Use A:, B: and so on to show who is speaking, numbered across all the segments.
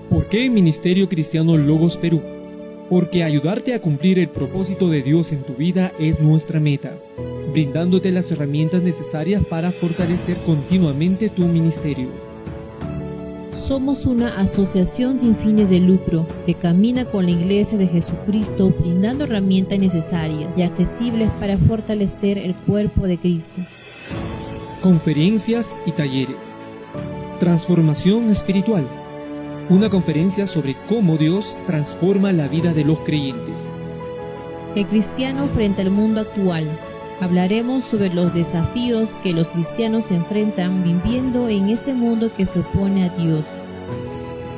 A: ¿Por qué Ministerio Cristiano Logos Perú? Porque ayudarte a cumplir el propósito de Dios en tu vida es nuestra meta, brindándote las herramientas necesarias para fortalecer continuamente tu ministerio.
B: Somos una asociación sin fines de lucro que camina con la Iglesia de Jesucristo brindando herramientas necesarias y accesibles para fortalecer el cuerpo de Cristo.
A: Conferencias y talleres. Transformación espiritual. Una conferencia sobre cómo Dios transforma la vida de los creyentes.
B: El cristiano frente al mundo actual. Hablaremos sobre los desafíos que los cristianos se enfrentan viviendo en este mundo que se opone a Dios.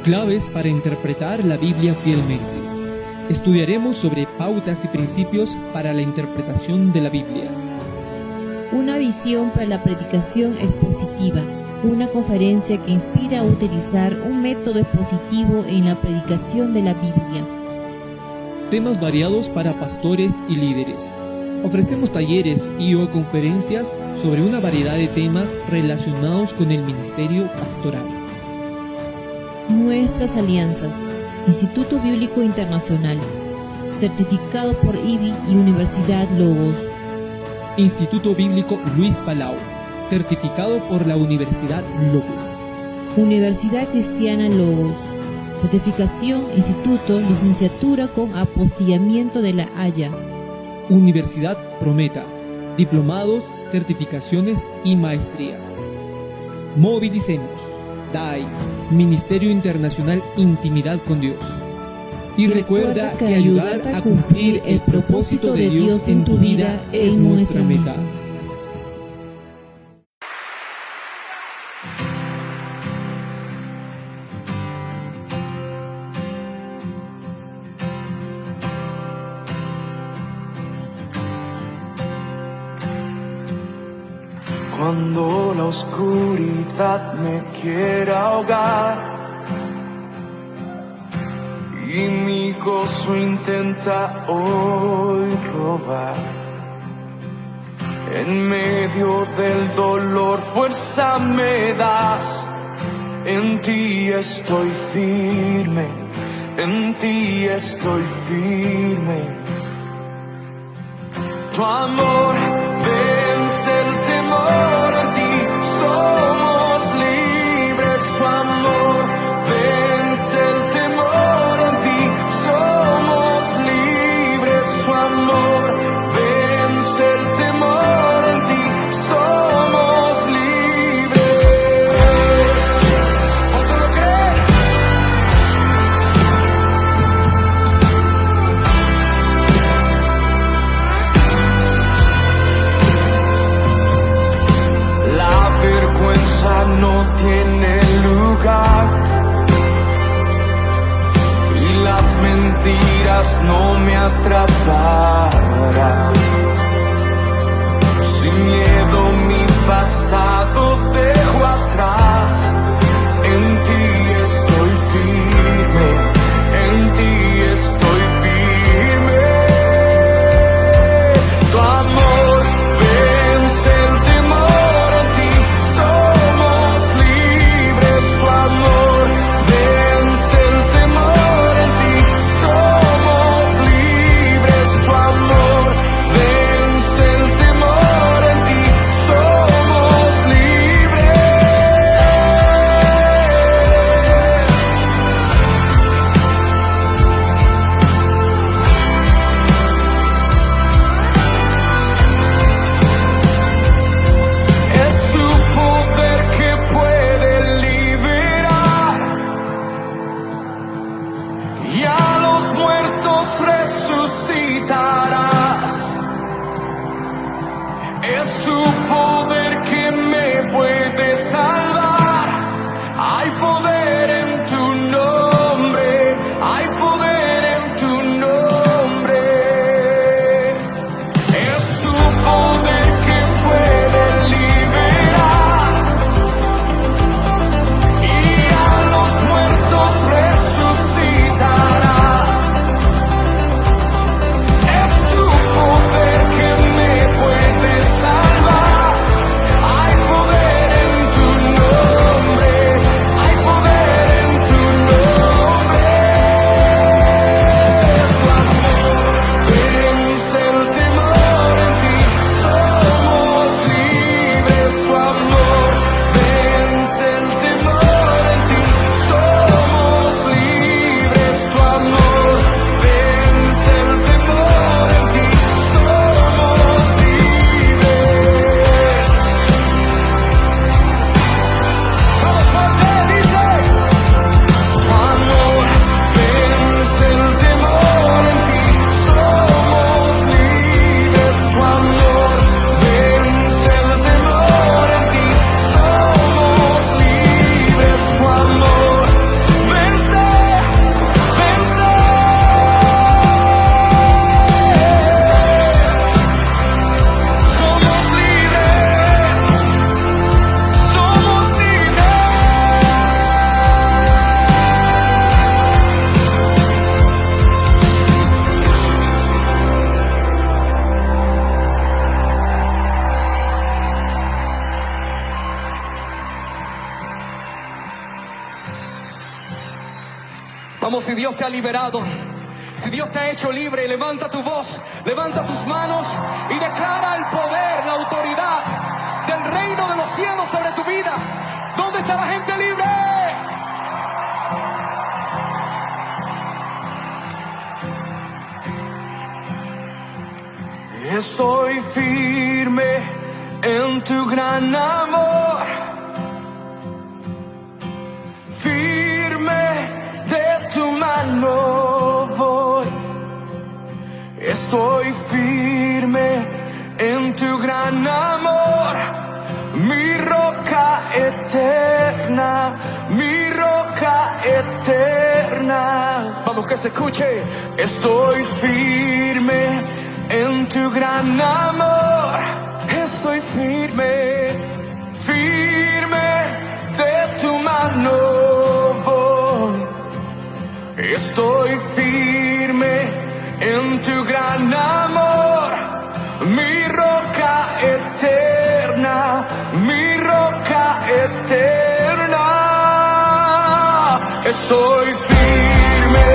A: Claves para interpretar la Biblia fielmente. Estudiaremos sobre pautas y principios para la interpretación de la Biblia.
B: Una visión para la predicación expositiva. Una conferencia que inspira a utilizar un método expositivo en la predicación de la Biblia.
A: Temas variados para pastores y líderes. Ofrecemos talleres y/o conferencias sobre una variedad de temas relacionados con el ministerio pastoral.
B: Nuestras alianzas. Instituto Bíblico Internacional. Certificado por IBI y Universidad Logos.
A: Instituto Bíblico Luis Palau. Certificado por la Universidad Logos.
B: Universidad Cristiana Logos. Certificación Instituto Licenciatura con Apostillamiento de La Haya.
A: Universidad Prometa. Diplomados, certificaciones y maestrías. Movilicemos. DAI. Ministerio Internacional Intimidad con Dios. Y recuerda que ayudar a cumplir el propósito de Dios en tu vida es nuestra meta.
C: Cuando la oscuridad me quiera ahogar y mi gozo intenta hoy robar, en medio del dolor fuerza me das. En ti estoy firme, en ti estoy firme. Tu amor vence el temor, en ti somos libres. Tu amor vence el temor, en ti somos libres. Tu amor vence el temor, en ti somos libres. ¿Cuánto lo creen? No tiene lugar y las mentiras no me atraparán. Sin miedo mi pasado dejo atrás. En ti estoy firme, en ti estoy firme. Tu amor vence el temor, en ti somos libres. amor vence el temor, en ti somos libres, tu amor vence el temor, en ti somos libres. Es tu poder que puede liberar y a los muertos resucitarás. Es tu poder que me puede salvar. Hay poder en tu nombre, hay poder en tu nombre. Es tu poder que puede liberar y a los muertos resucitarás. Es tu poder que me puede salvar. Hay poder en tu nombre, hay poder en tu nombre. Tu amor vence el temor, en ti somos libres. Tu amor vence el temor, en ti somos libres. Tu amor vence el temor, en ti somos libres. Vamos fuerte, dice. Tu amor vence el temor, en ti somos libres. Tu amor vence el temor, en ti somos libres. Tu amor vence, vence. Somos libres, somos libres. Vamos, si Dios te ha liberado, si Dios te ha hecho libre, levanta tu voz, levanta tus manos y declara el poder, la autoridad del reino de los cielos sobre tu vida. ¿Dónde está la gente libre? Estoy firme en tu gran amor, firme de tu mano voy. Estoy firme en tu gran amor, mi roca eterna, mi roca eterna. Vamos, que se escuche. Estoy firme en tu gran amor, estoy firme, firme de tu mano voy. Estoy firme en tu gran amor, mi roca eterna, mi roca eterna. Estoy firme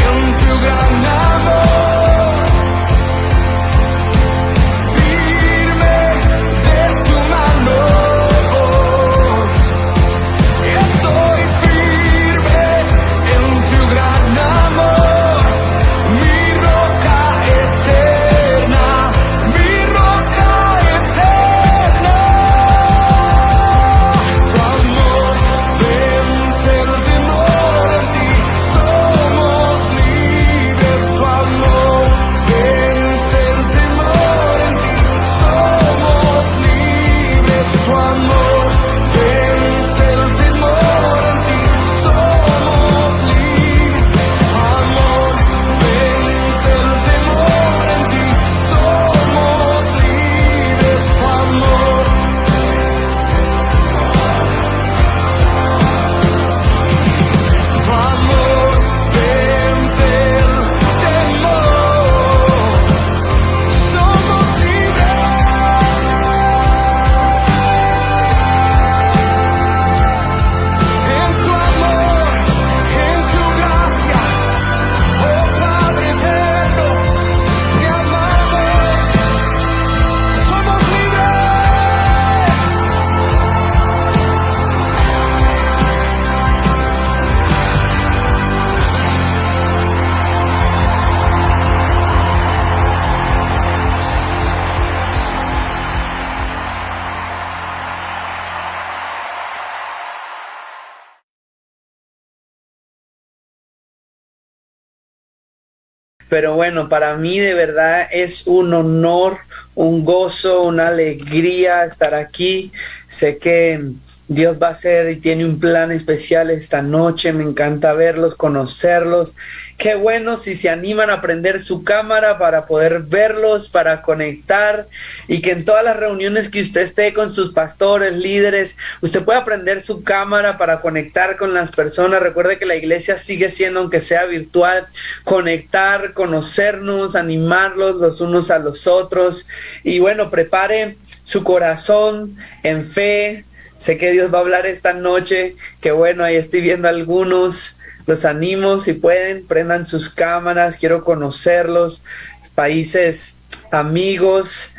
C: en tu gran amor, firme de tu mano. Estoy firme en tu gran amor, mi roca eterna, mi roca eterna. Tu amor vence el temor, en ti somos libres. Tu
D: pero bueno, para mí de verdad es un honor, un gozo, una alegría estar aquí. Sé que Dios va a hacer y tiene un plan especial esta noche. Me encanta verlos, conocerlos. Qué bueno si se animan a prender su cámara para poder verlos, para conectar, y que en todas las reuniones que usted esté con sus pastores, líderes, usted pueda prender su cámara para conectar con las personas. Recuerde que la iglesia sigue siendo, aunque sea virtual, conectar, conocernos, animarlos los unos a los otros. Y bueno, prepare su corazón en fe. Sé que Dios va a hablar esta noche, que bueno, ahí estoy viendo algunos. Los animo, si pueden, prendan sus cámaras, quiero conocerlos, países amigos.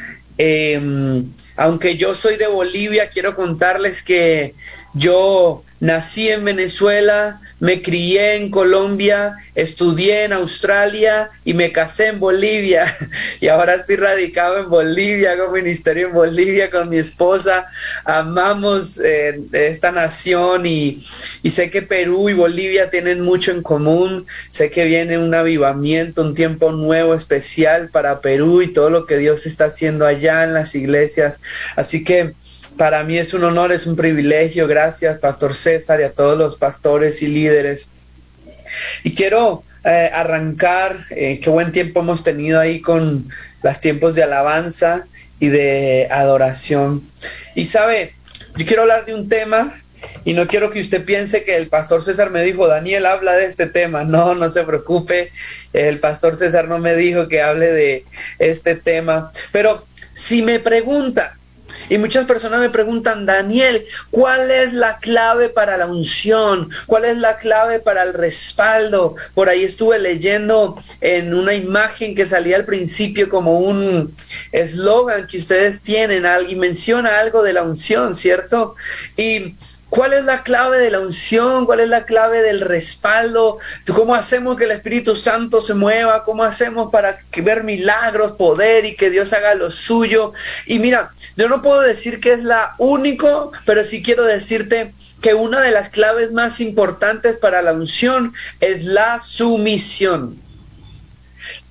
D: Aunque yo soy de Bolivia, quiero contarles que yo nací en Venezuela, me crié en Colombia, estudié en Australia y me casé en Bolivia. Y ahora estoy radicado en Bolivia, hago ministerio en Bolivia con mi esposa. Amamos esta nación y sé que Perú y Bolivia tienen mucho en común. Sé que viene un avivamiento, un tiempo nuevo especial para Perú y todo lo que Dios está haciendo allá en las iglesias. Así que para mí es un honor, es un privilegio. Gracias, Pastor César, y a todos los pastores y líderes. Y quiero arrancar, qué buen tiempo hemos tenido ahí con los tiempos de alabanza y de adoración. Y sabe, yo quiero hablar de un tema y no quiero que usted piense que el Pastor César me dijo, Daniel, habla de este tema. No, no se preocupe, el Pastor César no me dijo que hable de este tema. Pero si me pregunta, y muchas personas me preguntan, Daniel, ¿cuál es la clave para la unción? ¿Cuál es la clave para el respaldo? Por ahí estuve leyendo en una imagen que salía al principio como un eslogan que ustedes tienen y menciona algo de la unción, ¿cierto? Y ¿cuál es la clave de la unción? ¿Cuál es la clave del respaldo? ¿Cómo hacemos que el Espíritu Santo se mueva? ¿Cómo hacemos para ver milagros, poder y que Dios haga lo suyo? Y mira, yo no puedo decir que es la única, pero sí quiero decirte que una de las claves más importantes para la unción es la sumisión.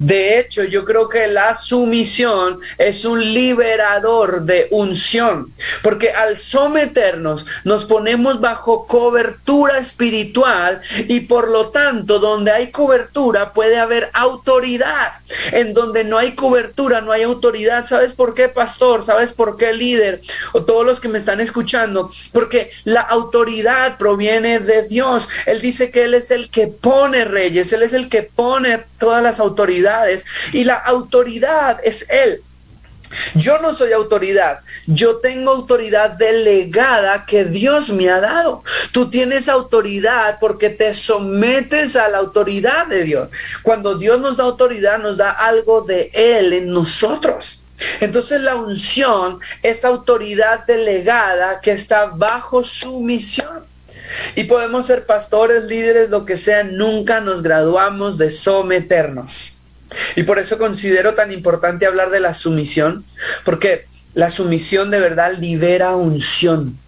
D: De hecho, yo creo que la sumisión es un liberador de unción, porque al someternos nos ponemos bajo cobertura espiritual y por lo tanto donde hay cobertura puede haber autoridad. En donde no hay cobertura no hay autoridad. ¿Sabes por qué, pastor? ¿Sabes por qué, líder? O todos los que me están escuchando, porque la autoridad proviene de Dios. Él dice que Él es el que pone reyes, Él es el que pone todas las autoridades y la autoridad es Él. Yo no soy autoridad, yo tengo autoridad delegada que Dios me ha dado. Tú tienes autoridad porque te sometes a la autoridad de Dios. Cuando Dios nos da autoridad, nos da algo de Él en nosotros. Entonces la unción es autoridad delegada que está bajo sumisión. Y podemos ser pastores, líderes, lo que sea, nunca nos graduamos de someternos. Y por eso considero tan importante hablar de la sumisión, porque la sumisión de verdad libera unción.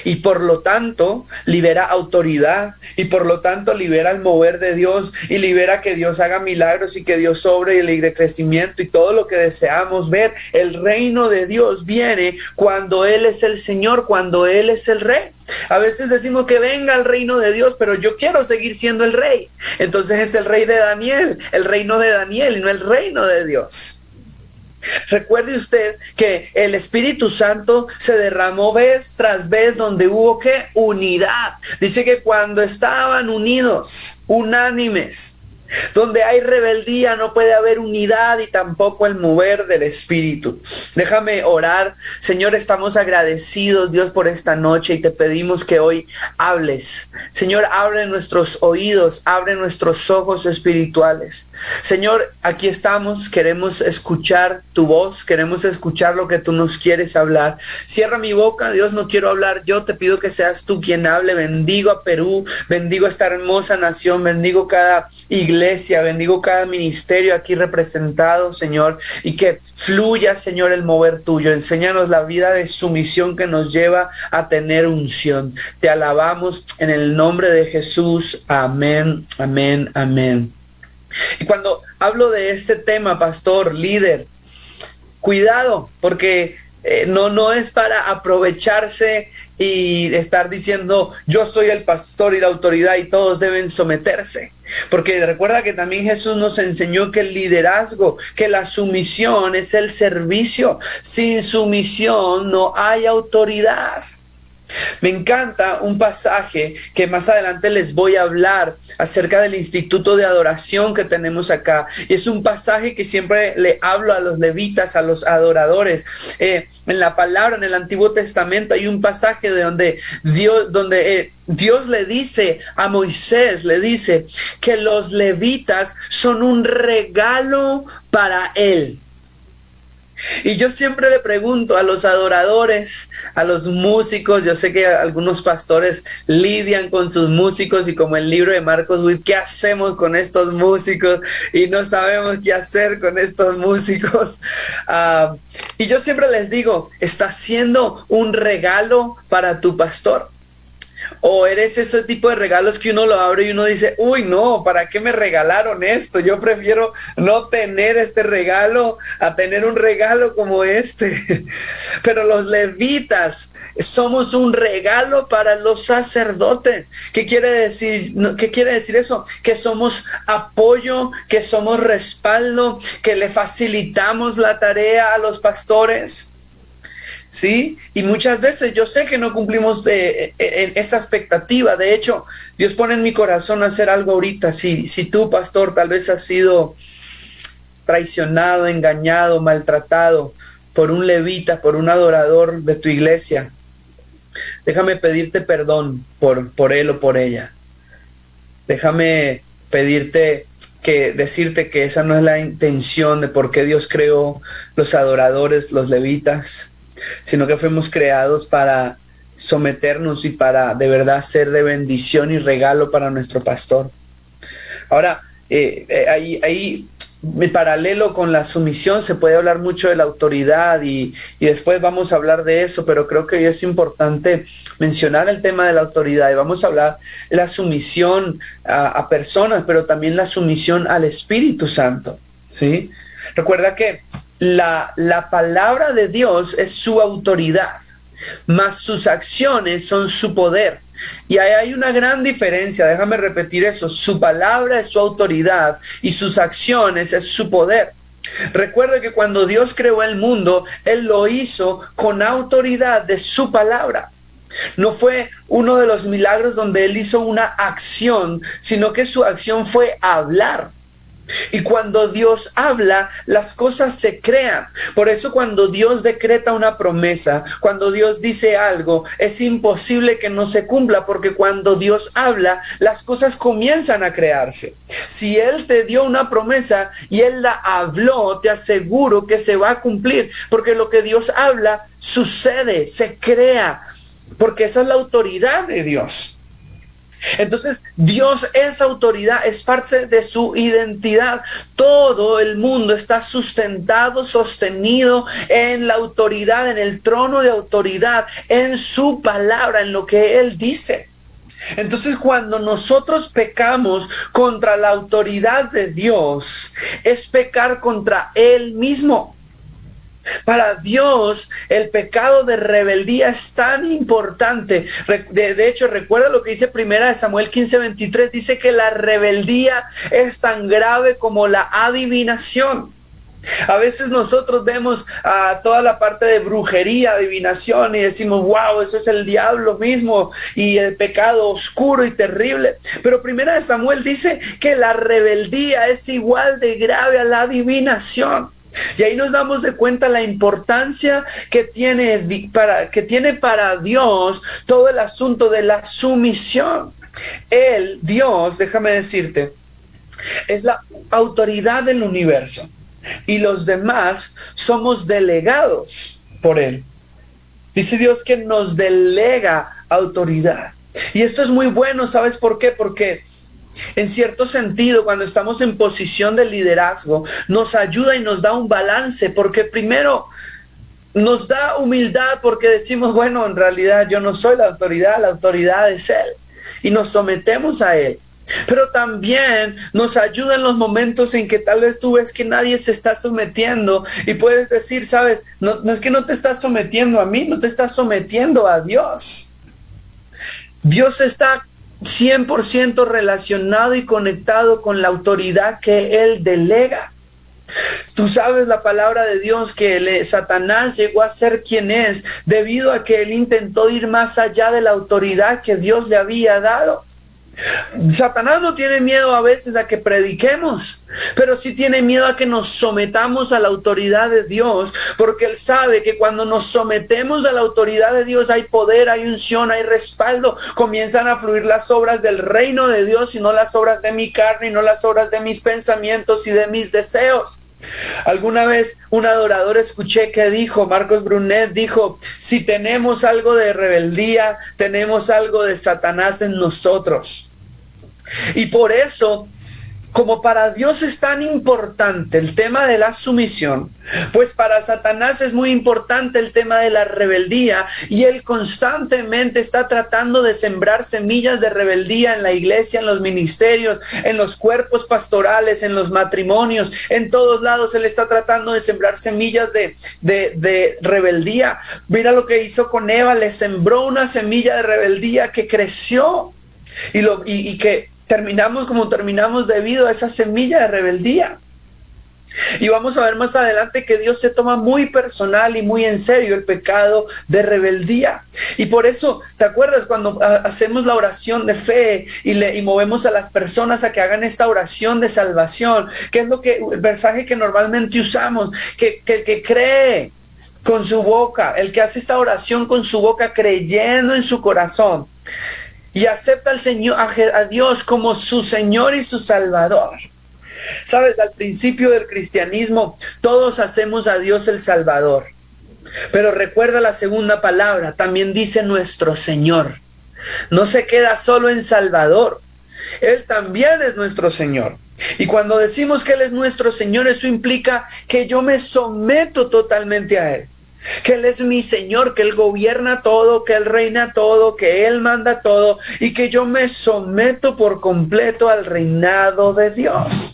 D: Y por lo tanto libera autoridad y por lo tanto libera el mover de Dios y libera que Dios haga milagros y que Dios obre y el crecimiento y todo lo que deseamos ver. El reino de Dios viene cuando Él es el Señor, cuando Él es el Rey. A veces decimos que venga el reino de Dios, pero yo quiero seguir siendo el Rey. Entonces es el Rey de Daniel, el reino de Daniel y no el reino de Dios. Recuerde usted que el Espíritu Santo se derramó vez tras vez donde hubo ¿qué? Unidad. Dice que cuando estaban unidos, unánimes, donde hay rebeldía no puede haber unidad y tampoco el mover del Espíritu. Déjame orar. Señor, estamos agradecidos, Dios, por esta noche y te pedimos que hoy hables. Señor, abre nuestros oídos, abre nuestros ojos espirituales. Señor, aquí estamos, queremos escuchar tu voz, queremos escuchar lo que tú nos quieres hablar. Cierra mi boca, Dios, no quiero hablar yo, te pido que seas tú quien hable. Bendigo a Perú, bendigo a esta hermosa nación, bendigo cada iglesia, bendigo cada ministerio aquí representado, Señor, y que fluya, Señor, el mover tuyo. Enséñanos la vida de sumisión que nos lleva a tener unción. Te alabamos en el nombre de Jesús. Amén, amén, amén. Y cuando hablo de este tema, pastor, líder, cuidado, porque no es para aprovecharse y estar diciendo yo soy el pastor y la autoridad y todos deben someterse. Porque recuerda que también Jesús nos enseñó que el liderazgo, que la sumisión es el servicio. Sin sumisión no hay autoridad. Me encanta un pasaje que más adelante les voy a hablar acerca del instituto de adoración que tenemos acá. Y es un pasaje que siempre le hablo a los levitas, a los adoradores. En la palabra, en el Antiguo Testamento, hay un pasaje de donde Dios le dice a Moisés, le dice que los levitas son un regalo para él. Y yo siempre le pregunto a los adoradores, a los músicos, yo sé que algunos pastores lidian con sus músicos y como el libro de Marcos Witt, ¿qué hacemos con estos músicos? Y no sabemos qué hacer con estos músicos. Y yo siempre les digo, ¿está siendo un regalo para tu pastor? ¿O eres ese tipo de regalos que uno lo abre y uno dice, uy, no, ¿para qué me regalaron esto? Yo prefiero no tener este regalo a tener un regalo como este. Pero los levitas somos un regalo para los sacerdotes. ¿Qué quiere decir eso? Que somos apoyo, que somos respaldo, que le facilitamos la tarea a los pastores. ¿Sí? Y muchas veces yo sé que no cumplimos en esa expectativa. De hecho, Dios pone en mi corazón hacer algo ahorita. Si tú, pastor, tal vez has sido traicionado, engañado, maltratado por un levita, por un adorador de tu iglesia, déjame pedirte perdón por él o por ella. Déjame decirte que esa no es la intención de por qué Dios creó los adoradores, los levitas, sino que fuimos creados para someternos y para de verdad ser de bendición y regalo para nuestro pastor. Ahora, ahí en paralelo con la sumisión se puede hablar mucho de la autoridad y después vamos a hablar de eso, pero creo que hoy es importante mencionar el tema de la autoridad y vamos a hablar de la sumisión a personas, pero también la sumisión al Espíritu Santo, ¿sí? Recuerda que la palabra de Dios es su autoridad, mas sus acciones son su poder. Y ahí hay una gran diferencia, déjame repetir eso, su palabra es su autoridad y sus acciones es su poder. Recuerda que cuando Dios creó el mundo, Él lo hizo con autoridad de su palabra. No fue uno de los milagros donde Él hizo una acción, sino que su acción fue hablar. Y cuando Dios habla, las cosas se crean. Por eso cuando Dios decreta una promesa, cuando Dios dice algo, es imposible que no se cumpla, porque cuando Dios habla, las cosas comienzan a crearse. Si Él te dio una promesa y Él la habló, te aseguro que se va a cumplir, porque lo que Dios habla sucede, se crea, porque esa es la autoridad de Dios. Entonces, Dios es autoridad, es parte de su identidad. Todo el mundo está sustentado, sostenido en la autoridad, en el trono de autoridad, en su palabra, en lo que Él dice. Entonces, cuando nosotros pecamos contra la autoridad de Dios, es pecar contra Él mismo. Para Dios, el pecado de rebeldía es tan importante. De hecho, recuerda lo que dice 1 Samuel 15:23, dice que la rebeldía es tan grave como la adivinación. A veces nosotros vemos toda la parte de brujería, adivinación y decimos, wow, eso es el diablo mismo y el pecado oscuro y terrible. Pero 1 Samuel dice que la rebeldía es igual de grave a la adivinación. Y ahí nos damos de cuenta la importancia que tiene para Dios todo el asunto de la sumisión. Dios, déjame decirte, es la autoridad del universo y los demás somos delegados por Él. Dice Dios que nos delega autoridad. Y esto es muy bueno, ¿sabes por qué? Porque en cierto sentido, cuando estamos en posición de liderazgo, nos ayuda y nos da un balance, porque primero nos da humildad porque decimos, bueno, en realidad yo no soy la autoridad es Él, y nos sometemos a Él. pero también nos ayuda en los momentos en que tal vez tú ves que nadie se está sometiendo y puedes decir, sabes, no es que no te estás sometiendo a mí, no te estás sometiendo a Dios. Dios está 100% relacionado y conectado con la autoridad que Él delega. Tú sabes la palabra de Dios que Satanás llegó a ser quien es debido a que él intentó ir más allá de la autoridad que Dios le había dado. Satanás no tiene miedo a veces a que prediquemos, pero sí tiene miedo a que nos sometamos a la autoridad de Dios, porque él sabe que cuando nos sometemos a la autoridad de Dios hay poder, hay unción, hay respaldo, comienzan a fluir las obras del reino de Dios y no las obras de mi carne y no las obras de mis pensamientos y de mis deseos. Alguna vez un adorador escuché que dijo, Marcos Brunet dijo, si tenemos algo de rebeldía, tenemos algo de Satanás en nosotros. Y por eso, como para Dios es tan importante el tema de la sumisión, pues para Satanás es muy importante el tema de la rebeldía, y él constantemente está tratando de sembrar semillas de rebeldía en la iglesia, en los ministerios, en los cuerpos pastorales, en los matrimonios, en todos lados él está tratando de sembrar semillas de rebeldía. Mira lo que hizo con Eva, le sembró una semilla de rebeldía que creció y que terminamos como terminamos debido a esa semilla de rebeldía. Y vamos a ver más adelante que Dios se toma muy personal y muy en serio el pecado de rebeldía. Y por eso, ¿te acuerdas cuando hacemos la oración de fe y movemos a las personas a que hagan esta oración de salvación? ¿Qué es el mensaje que normalmente usamos? Que el que cree con su boca, el que hace esta oración con su boca, creyendo en su corazón, y acepta al Señor, a Dios como su Señor y su Salvador. Sabes, al principio del cristianismo, todos hacemos a Dios el Salvador. Pero recuerda la segunda palabra, también dice nuestro Señor. No se queda solo en Salvador, Él también es nuestro Señor. Y cuando decimos que Él es nuestro Señor, eso implica que yo me someto totalmente a Él. Que Él es mi Señor, que Él gobierna todo, que Él reina todo, que Él manda todo, y que yo me someto por completo al reinado de Dios.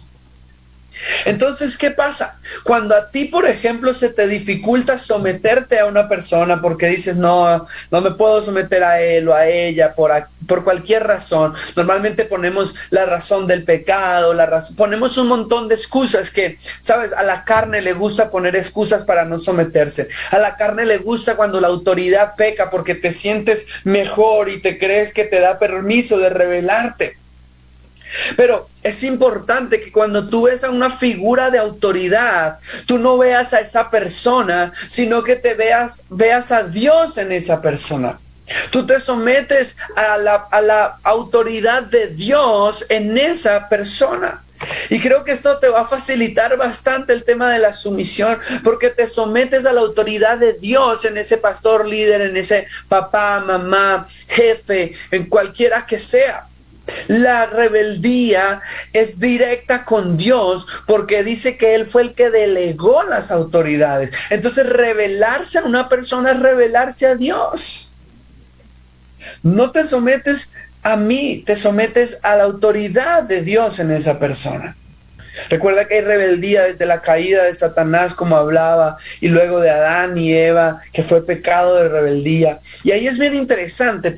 D: Entonces, ¿qué pasa? Cuando a ti, por ejemplo, se te dificulta someterte a una persona porque dices, no me puedo someter a él o a ella por cualquier razón. Normalmente ponemos la razón del pecado, ponemos un montón de excusas que, ¿sabes? A la carne le gusta poner excusas para no someterse. A la carne le gusta cuando la autoridad peca porque te sientes mejor y te crees que te da permiso de rebelarte. Pero es importante que cuando tú ves a una figura de autoridad, tú no veas a esa persona, sino que veas a Dios en esa persona. Tú te sometes a la autoridad de Dios en esa persona. Y creo que esto te va a facilitar bastante el tema de la sumisión, porque te sometes a la autoridad de Dios en ese pastor líder, en ese papá, mamá, jefe, en cualquiera que sea. La rebeldía es directa con Dios porque dice que Él fue el que delegó las autoridades. Entonces, rebelarse a una persona es rebelarse a Dios. No te sometes a mí, te sometes a la autoridad de Dios en esa persona. Recuerda que hay rebeldía desde la caída de Satanás, como hablaba, y luego de Adán y Eva, que fue pecado de rebeldía. Y ahí es bien interesante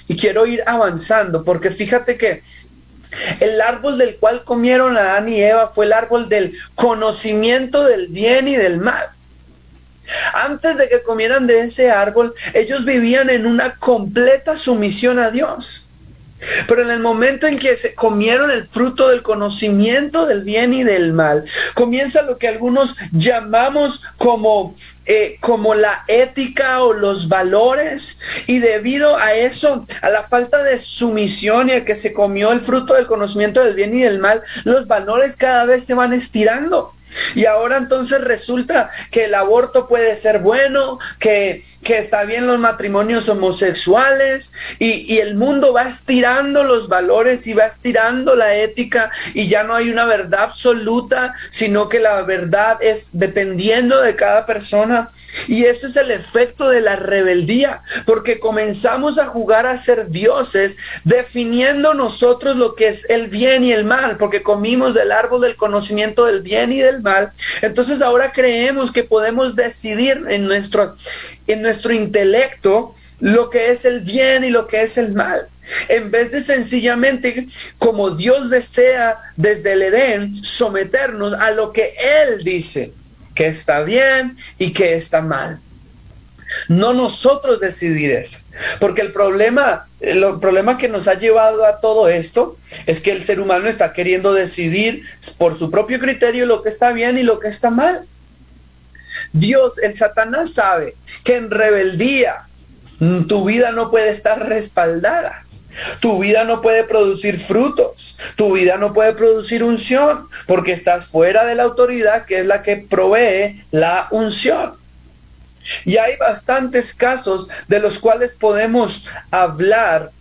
D: y quiero ir avanzando, porque fíjate que el árbol del cual comieron Adán y Eva fue el árbol del conocimiento del bien y del mal. Antes de que comieran de ese árbol, ellos vivían en una completa sumisión a Dios. Pero en el momento en que se comieron el fruto del conocimiento del bien y del mal, comienza lo que algunos llamamos como la ética o los valores, y debido a eso, a la falta de sumisión y a que se comió el fruto del conocimiento del bien y del mal, los valores cada vez se van estirando. Y ahora entonces resulta que el aborto puede ser bueno, que está bien los matrimonios homosexuales, y el mundo va estirando los valores y va estirando la ética, y ya no hay una verdad absoluta, sino que la verdad es dependiendo de cada persona. Y ese es el efecto de la rebeldía, porque comenzamos a jugar a ser dioses, definiendo nosotros lo que es el bien y el mal, porque comimos del árbol del conocimiento del bien y del mal. Entonces ahora creemos que podemos decidir en nuestro intelecto lo que es el bien y lo que es el mal, en vez de sencillamente, como Dios desea desde el Edén, someternos a lo que Él dice que está bien y que está mal. No nosotros decidir eso, porque el problema que nos ha llevado a todo esto es que el ser humano está queriendo decidir por su propio criterio lo que está bien y lo que está mal. Dios, el Satanás, sabe que en rebeldía tu vida no puede estar respaldada. Tu vida no puede producir frutos, tu vida no puede producir unción, porque estás fuera de la autoridad que es la que provee la unción. Y hay bastantes casos de los cuales podemos hablar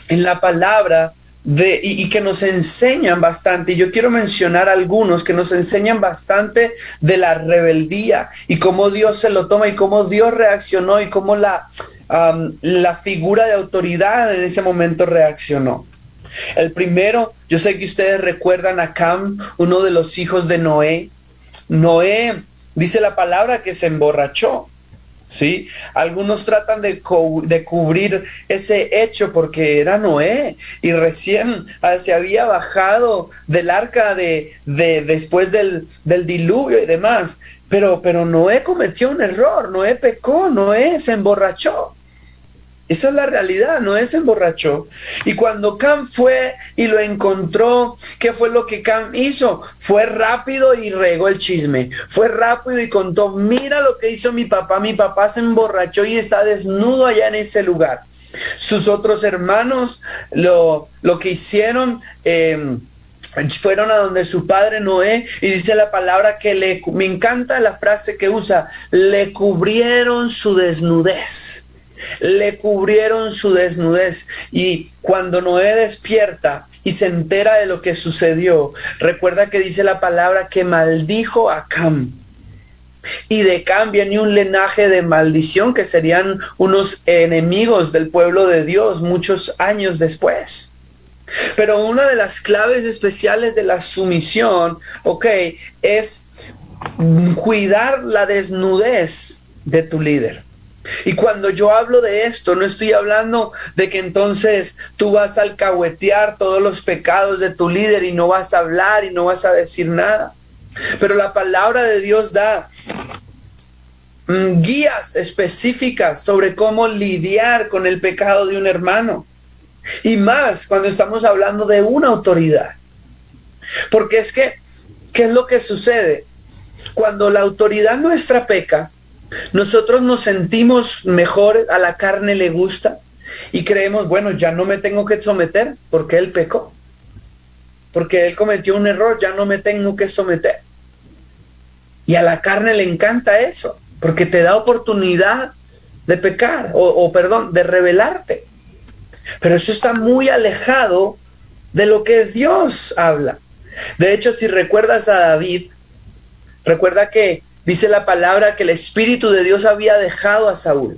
D: en la palabra y que nos enseñan bastante. Y yo quiero mencionar algunos que nos enseñan bastante de la rebeldía y cómo Dios se lo toma y cómo Dios reaccionó y cómo la figura de autoridad en ese momento reaccionó. El primero, yo sé que ustedes recuerdan a Cam, uno de los hijos de Noé. Noé, dice la palabra, que se emborrachó, ¿sí? Algunos tratan de cubrir ese hecho porque era Noé y recién se había bajado del arca después del diluvio y demás. Pero Noé cometió un error, Noé pecó, Noé se emborrachó. Esa es la realidad, Noé se emborrachó. Y cuando Cam fue y lo encontró, ¿qué fue lo que Cam hizo? Fue rápido y regó el chisme. Fue rápido y contó, mira lo que hizo mi papá se emborrachó y está desnudo allá en ese lugar. Sus otros hermanos lo que hicieron, fueron a donde su padre Noé y dice la palabra que me encanta la frase que usa, le cubrieron su desnudez. Le cubrieron su desnudez. Y cuando Noé despierta y se entera de lo que sucedió, recuerda que dice la palabra que maldijo a Cam. Y de Cam viene un linaje de maldición que serían unos enemigos del pueblo de Dios muchos años después. Pero una de las claves especiales de la sumisión, es cuidar la desnudez de tu líder. Y cuando yo hablo de esto, no estoy hablando de que entonces tú vas a alcahuetear todos los pecados de tu líder y no vas a hablar y no vas a decir nada. Pero la palabra de Dios da guías específicas sobre cómo lidiar con el pecado de un hermano. Y más cuando estamos hablando de una autoridad. Porque es que, ¿qué es lo que sucede? Cuando la autoridad nuestra peca, nosotros nos sentimos mejor, a la carne le gusta y creemos, bueno, ya no me tengo que someter porque él pecó, porque él cometió un error, ya no me tengo que someter. Y a la carne le encanta eso, porque te da oportunidad de pecar, de rebelarte. Pero eso está muy alejado de lo que Dios habla. De hecho, si recuerdas a David, recuerda que dice la palabra que el Espíritu de Dios había dejado a Saúl.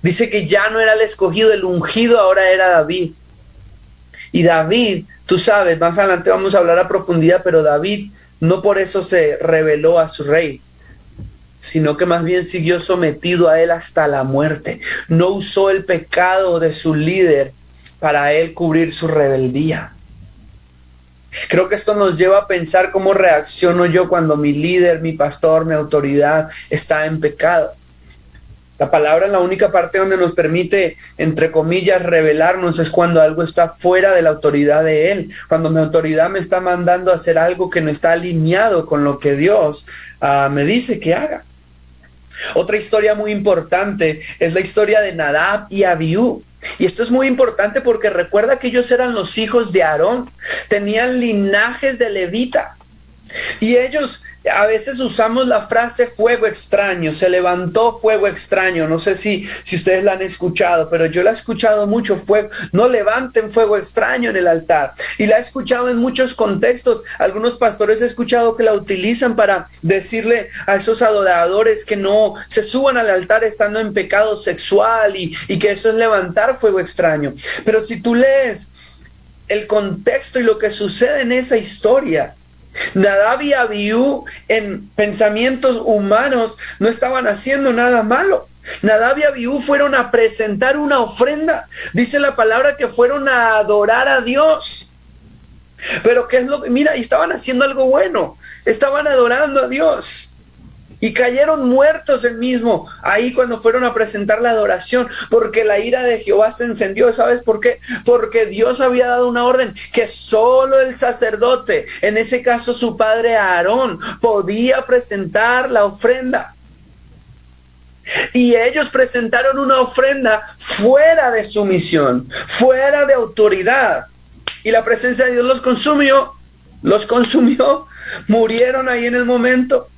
D: Dice que ya no era el escogido, el ungido ahora era David. Y David, tú sabes, más adelante vamos a hablar a profundidad, pero David no por eso se rebeló a su rey, sino que más bien siguió sometido a él hasta la muerte. No usó el pecado de su líder para él cubrir su rebeldía. Creo que esto nos lleva a pensar cómo reacciono yo cuando mi líder, mi pastor, mi autoridad está en pecado. La palabra, la única parte donde nos permite, entre comillas, rebelarnos es cuando algo está fuera de la autoridad de Él. Cuando mi autoridad me está mandando a hacer algo que no está alineado con lo que Dios me dice que haga. Otra historia muy importante es la historia de Nadab y Abiú. Y esto es muy importante porque recuerda que ellos eran los hijos de Aarón, tenían linajes de levita. Y ellos, a veces usamos la frase fuego extraño, se levantó fuego extraño. No sé si ustedes la han escuchado, pero yo la he escuchado mucho, fuego, no levanten fuego extraño en el altar. Y la he escuchado en muchos contextos. Algunos pastores he escuchado que la utilizan para decirle a esos adoradores que no se suban al altar estando en pecado sexual y que eso es levantar fuego extraño. Pero si tú lees el contexto y lo que sucede en esa historia, Nadab y Abiú en pensamientos humanos no estaban haciendo nada malo. Nadab y Abiú fueron a presentar una ofrenda. Dice la palabra que fueron a adorar a Dios. Pero ¿qué es lo que? Mira, y estaban haciendo algo bueno. Estaban adorando a Dios. Y cayeron muertos ahí cuando fueron a presentar la adoración, porque la ira de Jehová se encendió. ¿Sabes por qué? Porque Dios había dado una orden que solo el sacerdote, en ese caso su padre Aarón, podía presentar la ofrenda. Y ellos presentaron una ofrenda fuera de sumisión, fuera de autoridad. Y la presencia de Dios los consumió, murieron ahí en el momento.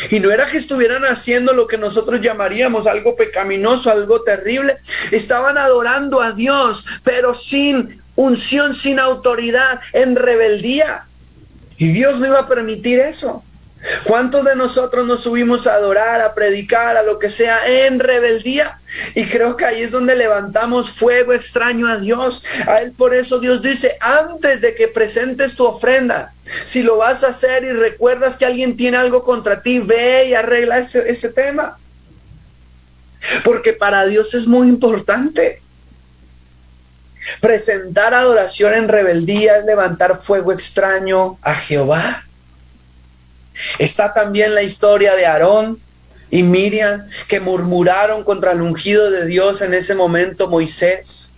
D: Y no era que estuvieran haciendo lo que nosotros llamaríamos algo pecaminoso, algo terrible. Estaban adorando a Dios, pero sin unción, sin autoridad, en rebeldía. Y Dios no iba a permitir eso. ¿Cuántos de nosotros nos subimos a adorar, a predicar, a lo que sea, en rebeldía? Y creo que ahí es donde levantamos fuego extraño a Dios. A Él, por eso Dios dice, antes de que presentes tu ofrenda, si lo vas a hacer y recuerdas que alguien tiene algo contra ti, ve y arregla ese tema. Porque para Dios es muy importante. Presentar adoración en rebeldía es levantar fuego extraño a Jehová. Está también la historia de Aarón y Miriam, que murmuraron contra el ungido de Dios en ese momento, Moisés.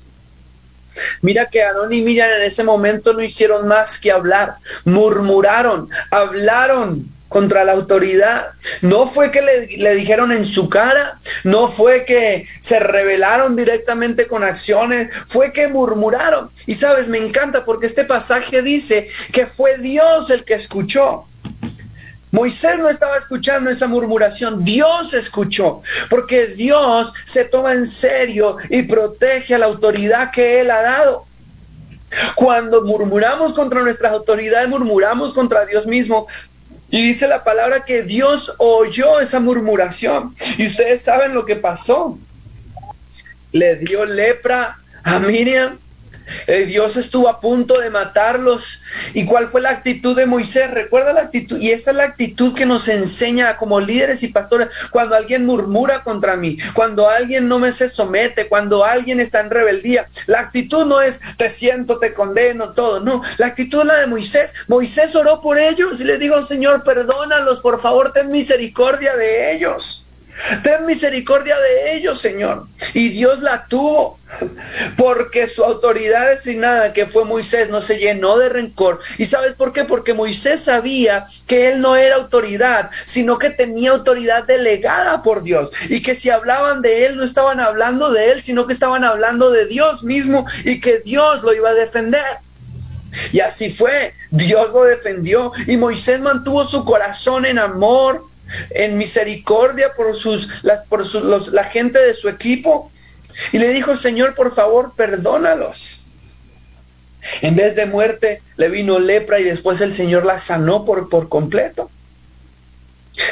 D: Mira que Aarón y Miriam en ese momento no hicieron más que hablar, murmuraron, hablaron contra la autoridad. No fue que le dijeron en su cara, no fue que se rebelaron directamente con acciones, fue que murmuraron. Y sabes, me encanta porque este pasaje dice que fue Dios el que escuchó. Moisés no estaba escuchando esa murmuración, Dios escuchó, porque Dios se toma en serio y protege a la autoridad que Él ha dado. Cuando murmuramos contra nuestras autoridades, murmuramos contra Dios mismo. Y dice la palabra que Dios oyó esa murmuración. Y ustedes saben lo que pasó. Le dio lepra a Miriam. Dios estuvo a punto de matarlos. ¿Y cuál fue la actitud de Moisés? Recuerda la actitud, y esa es la actitud que nos enseña como líderes y pastores. Cuando alguien murmura contra mí, cuando alguien no me se somete, cuando alguien está en rebeldía, la actitud no es te siento, te condeno, todo. No, la actitud es la de Moisés. Moisés oró por ellos y les dijo: Señor, perdónalos, por favor, ten misericordia de ellos. Ten misericordia de ellos, Señor. Y Dios la tuvo, porque su autoridad designada, que fue Moisés, no se llenó de rencor. ¿Y sabes por qué? Porque Moisés sabía que él no era autoridad, sino que tenía autoridad delegada por Dios, y que si hablaban de él, no estaban hablando de él, sino que estaban hablando de Dios mismo, y que Dios lo iba a defender. Y así fue, Dios lo defendió, y Moisés mantuvo su corazón en amor, en misericordia por la gente de su equipo, y le dijo: Señor, por favor, perdónalos. En vez de muerte le vino lepra, y después el Señor la sanó por completo.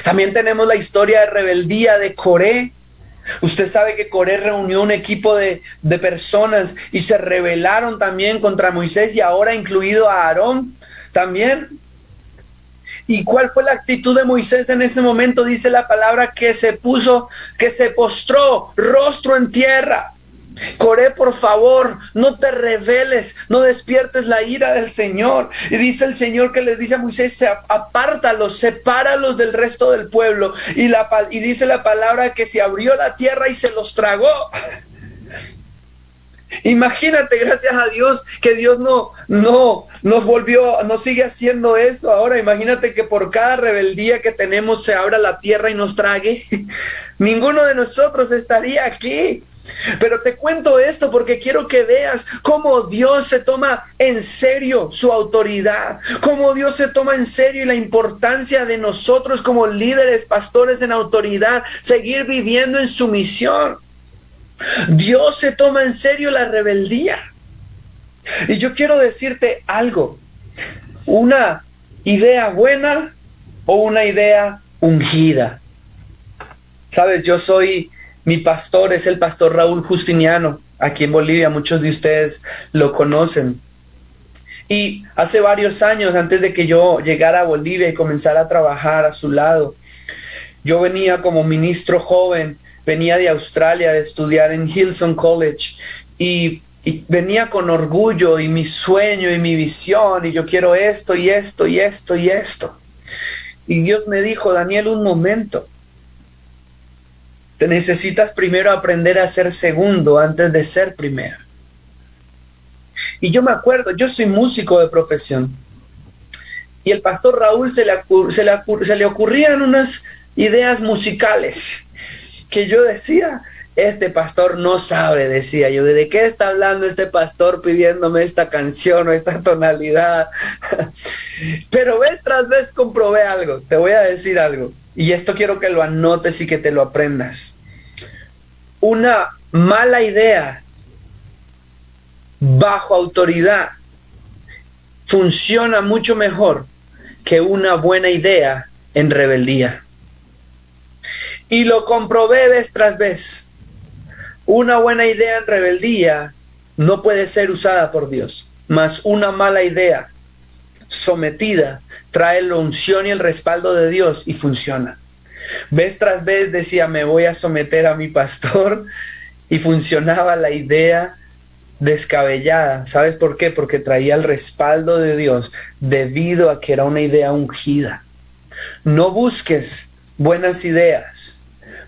D: También tenemos la historia de rebeldía de Coré. Usted sabe que Coré reunió un equipo de personas y se rebelaron también contra Moisés, y ahora incluido a Aarón también. ¿Y cuál fue la actitud de Moisés en ese momento? Dice la palabra que se postró rostro en tierra. Coré, por favor, no te rebeles, no despiertes la ira del Señor. Y dice el Señor que les dice a Moisés: apártalos, sepáralos del resto del pueblo. Y dice la palabra que se abrió la tierra y se los tragó. Imagínate, gracias a Dios, que Dios no sigue haciendo eso ahora. Imagínate que por cada rebeldía que tenemos se abra la tierra y nos trague. Ninguno de nosotros estaría aquí. Pero te cuento esto porque quiero que veas cómo Dios se toma en serio su autoridad, cómo Dios se toma en serio la importancia de nosotros como líderes, pastores en autoridad, seguir viviendo en sumisión. Dios se toma en serio la rebeldía. Y yo quiero decirte algo, una idea buena o una idea ungida. Sabes, mi pastor es el pastor Raúl Justiniano, aquí en Bolivia, muchos de ustedes lo conocen. Y hace varios años, antes de que yo llegara a Bolivia y comenzara a trabajar a su lado, yo venía como ministro joven, venía de Australia de estudiar en Hillsong College y venía con orgullo y mi sueño y mi visión, y yo quiero esto y esto y esto y esto. Y Dios me dijo, Daniel, un momento. Te necesitas primero aprender a ser segundo antes de ser primero. Y yo me acuerdo, yo soy músico de profesión. Y el pastor Raúl se le ocurrían unas ideas musicales que yo decía, este pastor no sabe, decía yo, ¿de qué está hablando este pastor pidiéndome esta canción o esta tonalidad? Pero vez tras vez comprobé algo, te voy a decir algo. Y esto quiero que lo anotes y que te lo aprendas. Una mala idea bajo autoridad funciona mucho mejor que una buena idea en rebeldía. Y lo comprobé vez tras vez. Una buena idea en rebeldía no puede ser usada por Dios, mas una mala idea sometida trae la unción y el respaldo de Dios y funciona. Vez tras vez decía, me voy a someter a mi pastor, y funcionaba la idea descabellada. ¿Sabes por qué? Porque traía el respaldo de Dios debido a que era una idea ungida. No busques buenas ideas,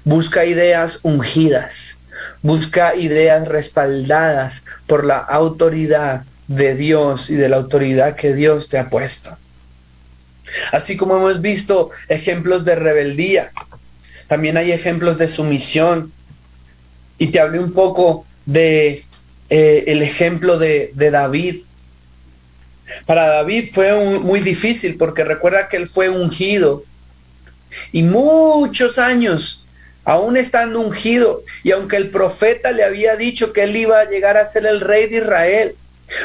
D: busca ideas ungidas, busca ideas respaldadas por la autoridad de Dios y de la autoridad que Dios te ha puesto. Así como hemos visto ejemplos de rebeldía, también hay ejemplos de sumisión. Y te hablé un poco de el ejemplo de David. Para David fue muy difícil porque recuerda que él fue ungido. Y muchos años, aún estando ungido, y aunque el profeta le había dicho que él iba a llegar a ser el rey de Israel,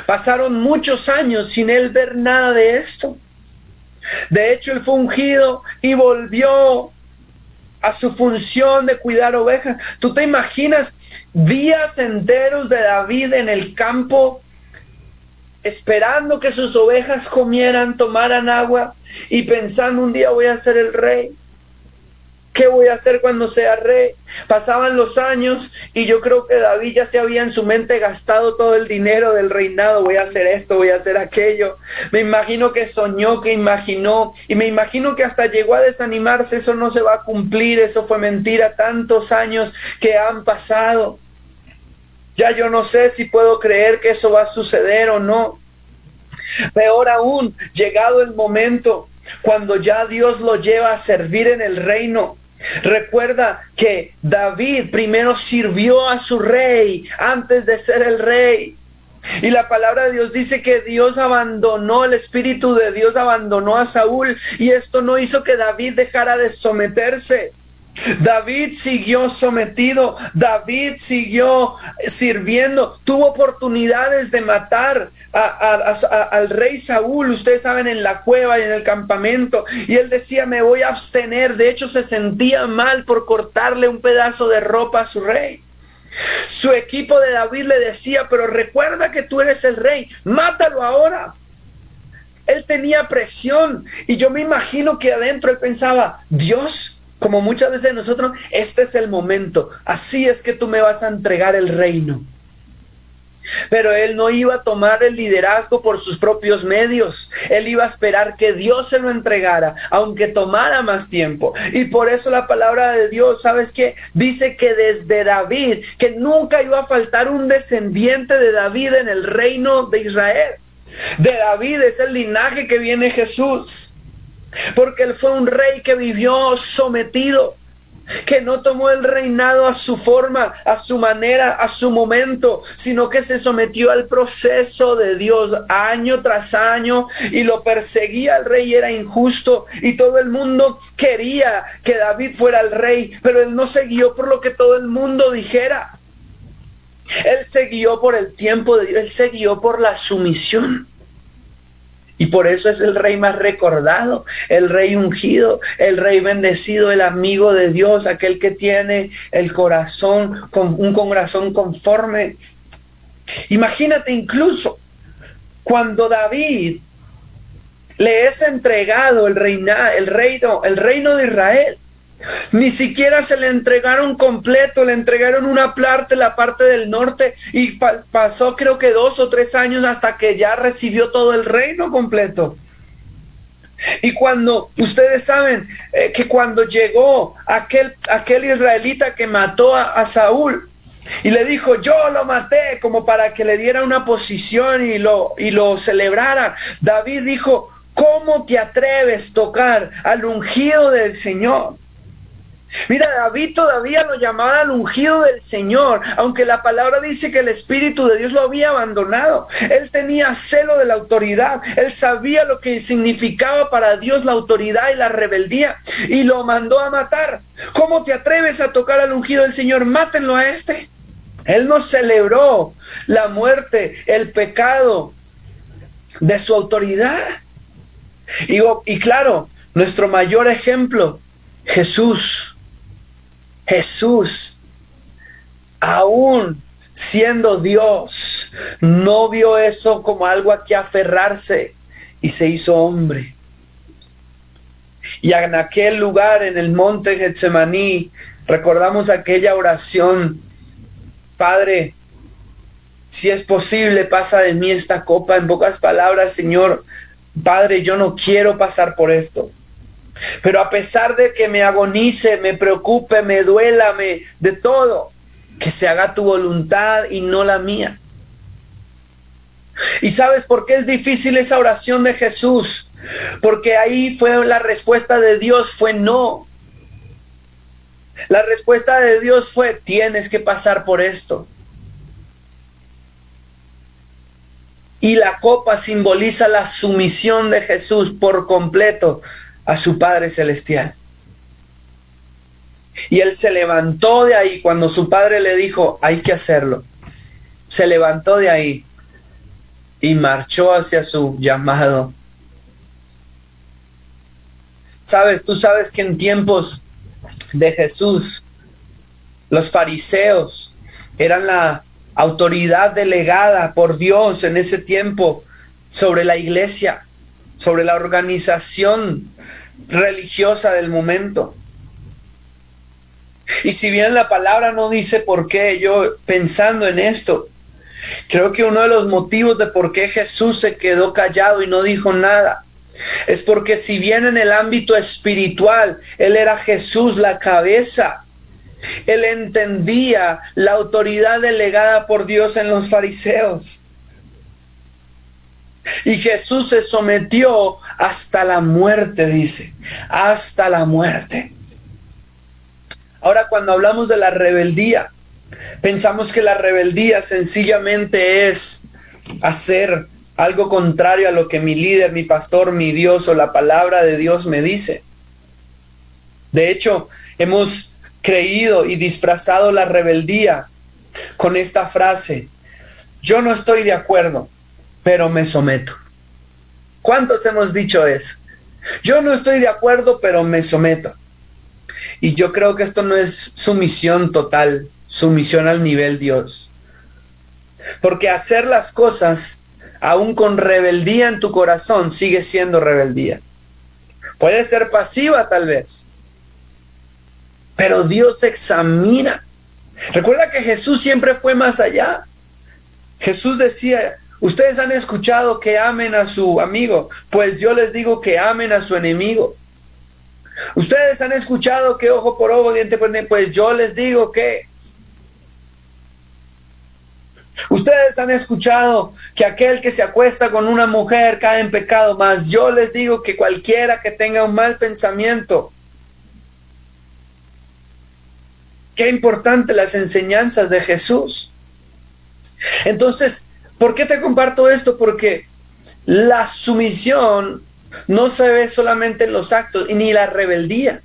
D: pasaron muchos años sin él ver nada de esto. De hecho, él fue ungido y volvió a su función de cuidar ovejas. ¿Tú te imaginas días enteros de David en el campo, esperando que sus ovejas comieran, tomaran agua y pensando, un día voy a ser el rey? ¿Qué voy a hacer cuando sea rey? Pasaban los años y yo creo que David ya se había en su mente gastado todo el dinero del reinado. Voy a hacer esto, voy a hacer aquello. Me imagino que soñó, que imaginó, y me imagino que hasta llegó a desanimarse. Eso no se va a cumplir, eso fue mentira. Tantos años que han pasado. Ya yo no sé si puedo creer que eso va a suceder o no. Peor aún, llegado el momento cuando ya Dios lo lleva a servir en el reino. Recuerda que David primero sirvió a su rey antes de ser el rey. Y la palabra de Dios dice que Dios abandonó, el Espíritu de Dios abandonó a Saúl, y esto no hizo que David dejara de someterse. David siguió sometido, David siguió sirviendo, tuvo oportunidades de matar al rey Saúl, ustedes saben, en la cueva y en el campamento, y él decía, me voy a abstener. De hecho, se sentía mal por cortarle un pedazo de ropa a su rey. Su equipo de David le decía, pero recuerda que tú eres el rey, mátalo ahora. Él tenía presión, y yo me imagino que adentro él pensaba, Dios, como muchas veces nosotros, este es el momento, así es que tú me vas a entregar el reino. Pero él no iba a tomar el liderazgo por sus propios medios. Él iba a esperar que Dios se lo entregara, aunque tomara más tiempo. Y por eso la palabra de Dios, ¿sabes qué? Dice que desde David, que nunca iba a faltar un descendiente de David en el reino de Israel. De David es el linaje que viene Jesús. Porque él fue un rey que vivió sometido. que no tomó el reinado a su forma, a su manera, a su momento, sino que se sometió al proceso de Dios año tras año y lo perseguía el rey, era injusto y todo el mundo quería que David fuera el rey, pero él no se guió por lo que todo el mundo dijera. Él se guió por el tiempo de Dios, él se guió por la sumisión. Y por eso es el rey más recordado, el rey ungido, el rey bendecido, el amigo de Dios, aquel que tiene el corazón, un corazón conforme. Imagínate incluso cuando David le es entregado el reino de Israel. Ni siquiera se le entregaron completo, le entregaron una parte, la parte del norte, y pasó creo que 2 o 3 años hasta que ya recibió todo el reino completo. Y cuando ustedes saben que cuando llegó aquel israelita que mató a Saúl y le dijo, yo lo maté, como para que le diera una posición y lo celebrara, David dijo, ¿cómo te atreves a tocar al ungido del Señor? Mira, David todavía lo llamaba al ungido del Señor, aunque la palabra dice que el Espíritu de Dios lo había abandonado. Él tenía celo de la autoridad, él sabía lo que significaba para Dios la autoridad y la rebeldía, y lo mandó a matar. ¿Cómo te atreves a tocar al ungido del Señor? Mátenlo a este. Él no celebró la muerte, el pecado de su autoridad. Y claro, nuestro mayor ejemplo, Jesús, aún siendo Dios, no vio eso como algo a que aferrarse y se hizo hombre. Y en aquel lugar, en el monte Getsemaní, recordamos aquella oración, Padre, si es posible, pasa de mí esta copa. En pocas palabras, Señor, Padre, yo no quiero pasar por esto. Pero a pesar de que me agonice, me preocupe, me duela, de todo, que se haga tu voluntad y no la mía. ¿Y sabes por qué es difícil esa oración de Jesús? Porque ahí fue la respuesta de Dios, fue no. La respuesta de Dios fue, tienes que pasar por esto. Y la copa simboliza la sumisión de Jesús por completo a su Padre Celestial. Y él se levantó de ahí cuando su padre le dijo, hay que hacerlo. Se levantó de ahí y marchó hacia su llamado. Sabes, tú sabes que en tiempos de Jesús, los fariseos eran la autoridad delegada por Dios en ese tiempo sobre la iglesia, sobre la organización religiosa del momento. Y si bien la palabra no dice por qué, yo pensando en esto, creo que uno de los motivos de por qué Jesús se quedó callado y no dijo nada, es porque si bien en el ámbito espiritual, él era Jesús la cabeza, él entendía la autoridad delegada por Dios en los fariseos. Y Jesús se sometió hasta la muerte, dice, hasta la muerte. Ahora, cuando hablamos de la rebeldía, pensamos que la rebeldía sencillamente es hacer algo contrario a lo que mi líder, mi pastor, mi Dios o la palabra de Dios me dice. De hecho, hemos creído y disfrazado la rebeldía con esta frase: yo no estoy de acuerdo, pero me someto. ¿Cuántos hemos dicho eso? Yo no estoy de acuerdo, pero me someto. Y yo creo que esto no es sumisión total, sumisión al nivel Dios. Porque hacer las cosas, aún con rebeldía en tu corazón, sigue siendo rebeldía. Puede ser pasiva tal vez, pero Dios examina. Recuerda que Jesús siempre fue más allá. Jesús decía: ustedes han escuchado que amen a su amigo, pues yo les digo que amen a su enemigo. Ustedes han escuchado que ojo por ojo, diente por diente, pues yo les digo que. Ustedes han escuchado que aquel que se acuesta con una mujer cae en pecado, mas yo les digo que cualquiera que tenga un mal pensamiento Qué importante las enseñanzas de Jesús. Entonces, ¿por qué te comparto esto? Porque la sumisión no se ve solamente en los actos, ni la rebeldía.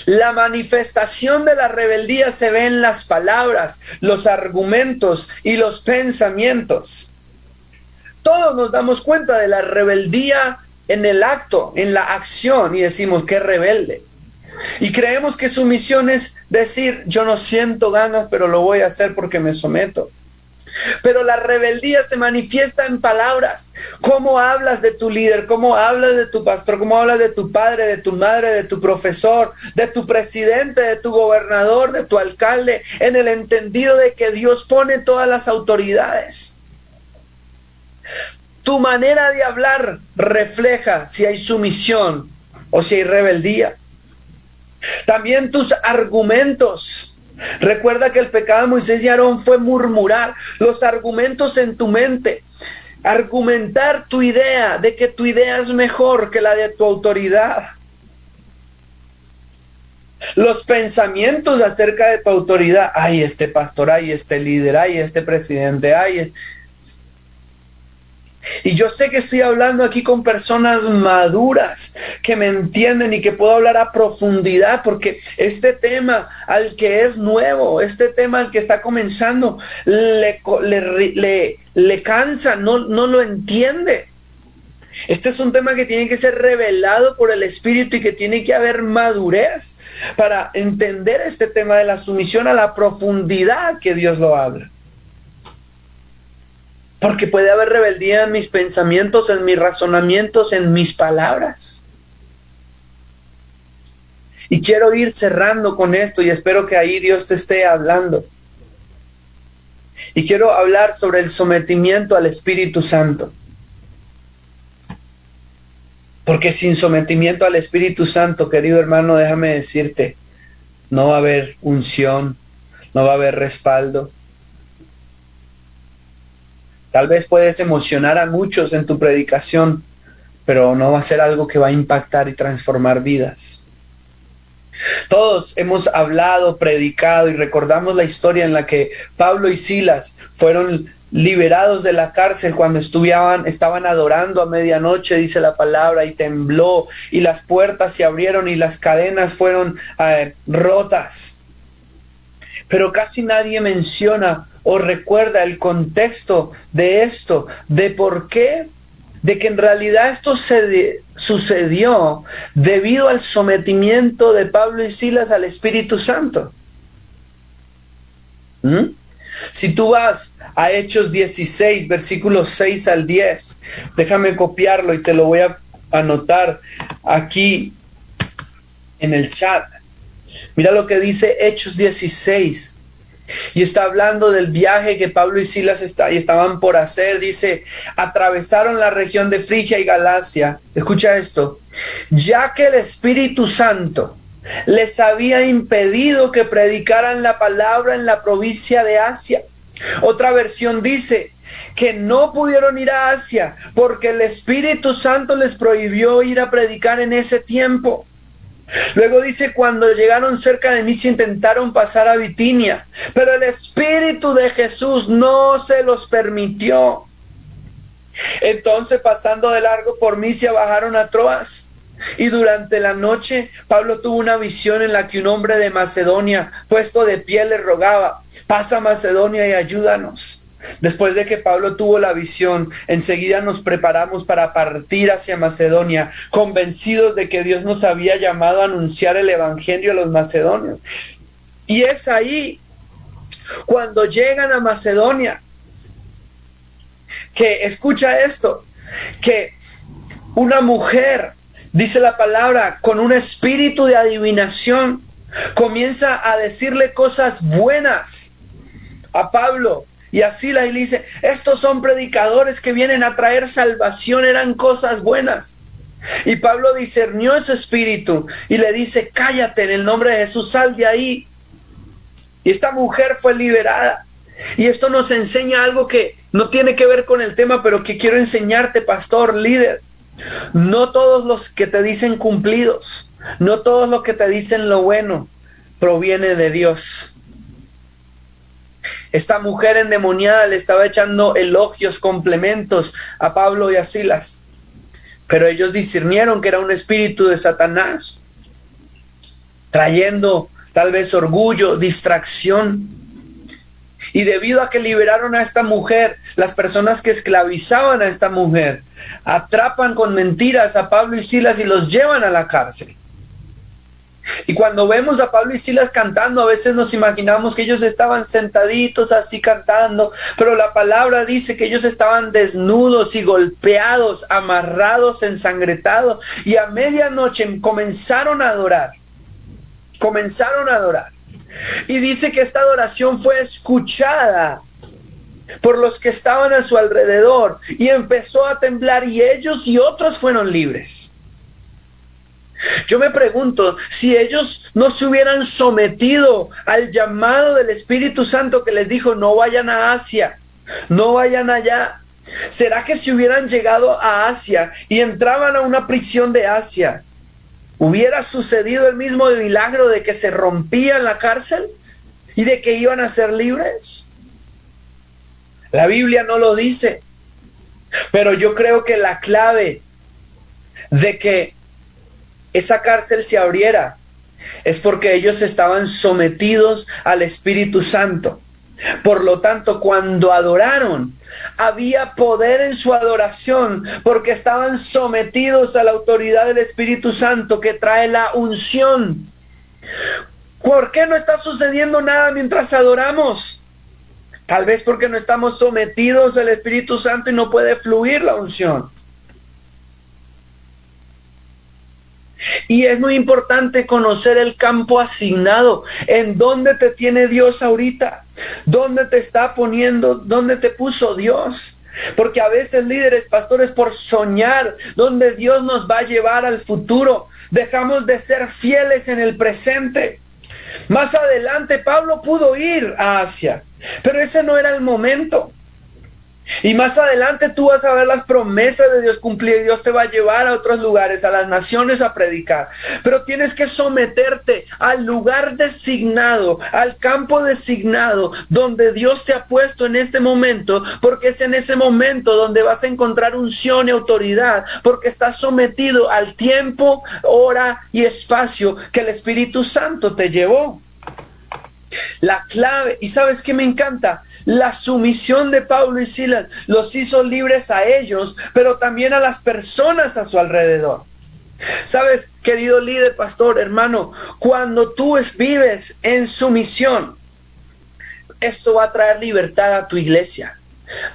D: La manifestación de la rebeldía se ve en las palabras, los argumentos y los pensamientos. Todos nos damos cuenta de la rebeldía en el acto, en la acción, y decimos que rebelde. Y creemos que sumisión es decir, yo no siento ganas, pero lo voy a hacer porque me someto. Pero la rebeldía se manifiesta en palabras. ¿Cómo hablas de tu líder? ¿Cómo hablas de tu pastor? ¿Cómo hablas de tu padre, de tu madre, de tu profesor, de tu presidente, de tu gobernador, de tu alcalde? En el entendido de que Dios pone todas las autoridades. Tu manera de hablar refleja si hay sumisión o si hay rebeldía. También tus argumentos. Recuerda que el pecado de Moisés y Aarón fue murmurar. Los argumentos en tu mente. Argumentar tu idea de que tu idea es mejor que la de tu autoridad. Los pensamientos acerca de tu autoridad. Ay, este pastor, ay, este líder, ay, este presidente, ay. Y yo sé que estoy hablando aquí con personas maduras que me entienden y que puedo hablar a profundidad, porque este tema al que es nuevo, este tema al que está comenzando, le cansa, no lo entiende. Este es un tema que tiene que ser revelado por el Espíritu y que tiene que haber madurez para entender este tema de la sumisión a la profundidad que Dios lo habla. Porque puede haber rebeldía en mis pensamientos, en mis razonamientos, en mis palabras. Y quiero ir cerrando con esto y espero que ahí Dios te esté hablando. Y quiero hablar sobre el sometimiento al Espíritu Santo. Porque sin sometimiento al Espíritu Santo, querido hermano, déjame decirte, no va a haber unción, no va a haber respaldo. Tal vez puedes emocionar a muchos en tu predicación, pero no va a ser algo que va a impactar y transformar vidas. Todos hemos hablado, predicado y recordamos la historia en la que Pablo y Silas fueron liberados de la cárcel cuando estaban adorando a medianoche, dice la palabra, y tembló y las puertas se abrieron y las cadenas fueron rotas. Pero casi nadie menciona o recuerda el contexto de esto, de por qué, de que en realidad esto sucedió debido al sometimiento de Pablo y Silas al Espíritu Santo. Si tú vas a Hechos 16, versículos 6 al 10, déjame copiarlo y te lo voy a anotar aquí en el chat. Mira lo que dice Hechos 16. Y está hablando del viaje que Pablo y Silas estaban por hacer. Dice, atravesaron la región de Frigia y Galacia. Escucha esto. Ya que el Espíritu Santo les había impedido que predicaran la palabra en la provincia de Asia. Otra versión dice que no pudieron ir a Asia porque el Espíritu Santo les prohibió ir a predicar en ese tiempo. Luego dice, cuando llegaron cerca de Misia intentaron pasar a Bitinia, pero el Espíritu de Jesús no se los permitió. Entonces, pasando de largo por Misia, bajaron a Troas. Y durante la noche, Pablo tuvo una visión en la que un hombre de Macedonia, puesto de pie, le rogaba, pasa a Macedonia y ayúdanos. Después de que Pablo tuvo la visión, enseguida nos preparamos para partir hacia Macedonia, convencidos de que Dios nos había llamado a anunciar el evangelio a los macedonios. Y es ahí, cuando llegan a Macedonia, que escucha esto, que una mujer, dice la palabra, con un espíritu de adivinación, comienza a decirle cosas buenas a Pablo y a Silas, y le dice, estos son predicadores que vienen a traer salvación, eran cosas buenas. Y Pablo discernió ese espíritu y le dice, cállate, en el nombre de Jesús, sal de ahí. Y esta mujer fue liberada. Y esto nos enseña algo que no tiene que ver con el tema, pero que quiero enseñarte, pastor, líder. No todos los que te dicen cumplidos, no todos los que te dicen lo bueno, proviene de Dios. Esta mujer endemoniada le estaba echando elogios, complementos a Pablo y a Silas, pero ellos discernieron que era un espíritu de Satanás, trayendo tal vez orgullo, distracción. Y debido a que liberaron a esta mujer, las personas que esclavizaban a esta mujer atrapan con mentiras a Pablo y Silas y los llevan a la cárcel. Y cuando vemos a Pablo y Silas cantando, a veces nos imaginamos que ellos estaban sentaditos así cantando, pero la palabra dice que ellos estaban desnudos y golpeados, amarrados, ensangrentados, y a medianoche comenzaron a adorar. Y dice que esta adoración fue escuchada por los que estaban a su alrededor, y empezó a temblar, y ellos y otros fueron libres. Yo me pregunto, si ellos no se hubieran sometido al llamado del Espíritu Santo que les dijo, no vayan a Asia, no vayan allá, ¿será que si hubieran llegado a Asia y entraban a una prisión de Asia, hubiera sucedido el mismo milagro de que se rompía la cárcel y de que iban a ser libres? La Biblia no lo dice, pero yo creo que la clave de que esa cárcel se abriera es porque ellos estaban sometidos al Espíritu Santo. Por lo tanto, cuando adoraron, había poder en su adoración, porque estaban sometidos a la autoridad del Espíritu Santo que trae la unción. ¿Por qué no está sucediendo nada mientras adoramos? Tal vez porque no estamos sometidos al Espíritu Santo y no puede fluir la unción. Y es muy importante conocer el campo asignado, en dónde te tiene Dios ahorita, dónde te está poniendo, dónde te puso Dios. Porque a veces líderes, pastores, por soñar dónde Dios nos va a llevar al futuro, dejamos de ser fieles en el presente. Más adelante Pablo pudo ir a Asia, pero ese no era el momento. Y más adelante tú vas a ver las promesas de Dios cumplidas. Dios te va a llevar a otros lugares, a las naciones a predicar. Pero tienes que someterte al lugar designado, al campo designado, donde Dios te ha puesto en este momento, porque es en ese momento donde vas a encontrar unción y autoridad, porque estás sometido al tiempo, hora y espacio que el Espíritu Santo te llevó. La clave, y ¿sabes qué me encanta? La sumisión de Pablo y Silas los hizo libres a ellos, pero también a las personas a su alrededor. ¿Sabes, querido líder, pastor, hermano? Cuando tú vives en sumisión, esto va a traer libertad a tu iglesia.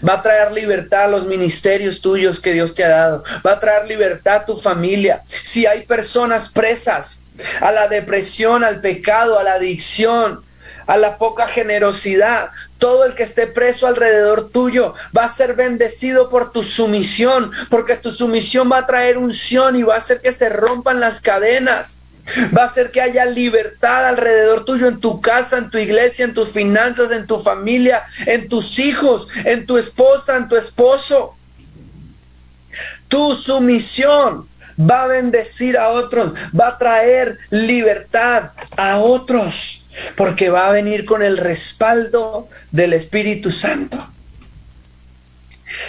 D: Va a traer libertad a los ministerios tuyos que Dios te ha dado. Va a traer libertad a tu familia. Si hay personas presas a la depresión, al pecado, a la adicción, a la poca generosidad, todo el que esté preso alrededor tuyo va a ser bendecido por tu sumisión, porque tu sumisión va a traer unción y va a hacer que se rompan las cadenas. Va a hacer que haya libertad alrededor tuyo, en tu casa, en tu iglesia, en tus finanzas, en tu familia, en tus hijos, en tu esposa, en tu esposo. Tu sumisión va a bendecir a otros, va a traer libertad a otros, porque va a venir con el respaldo del Espíritu Santo.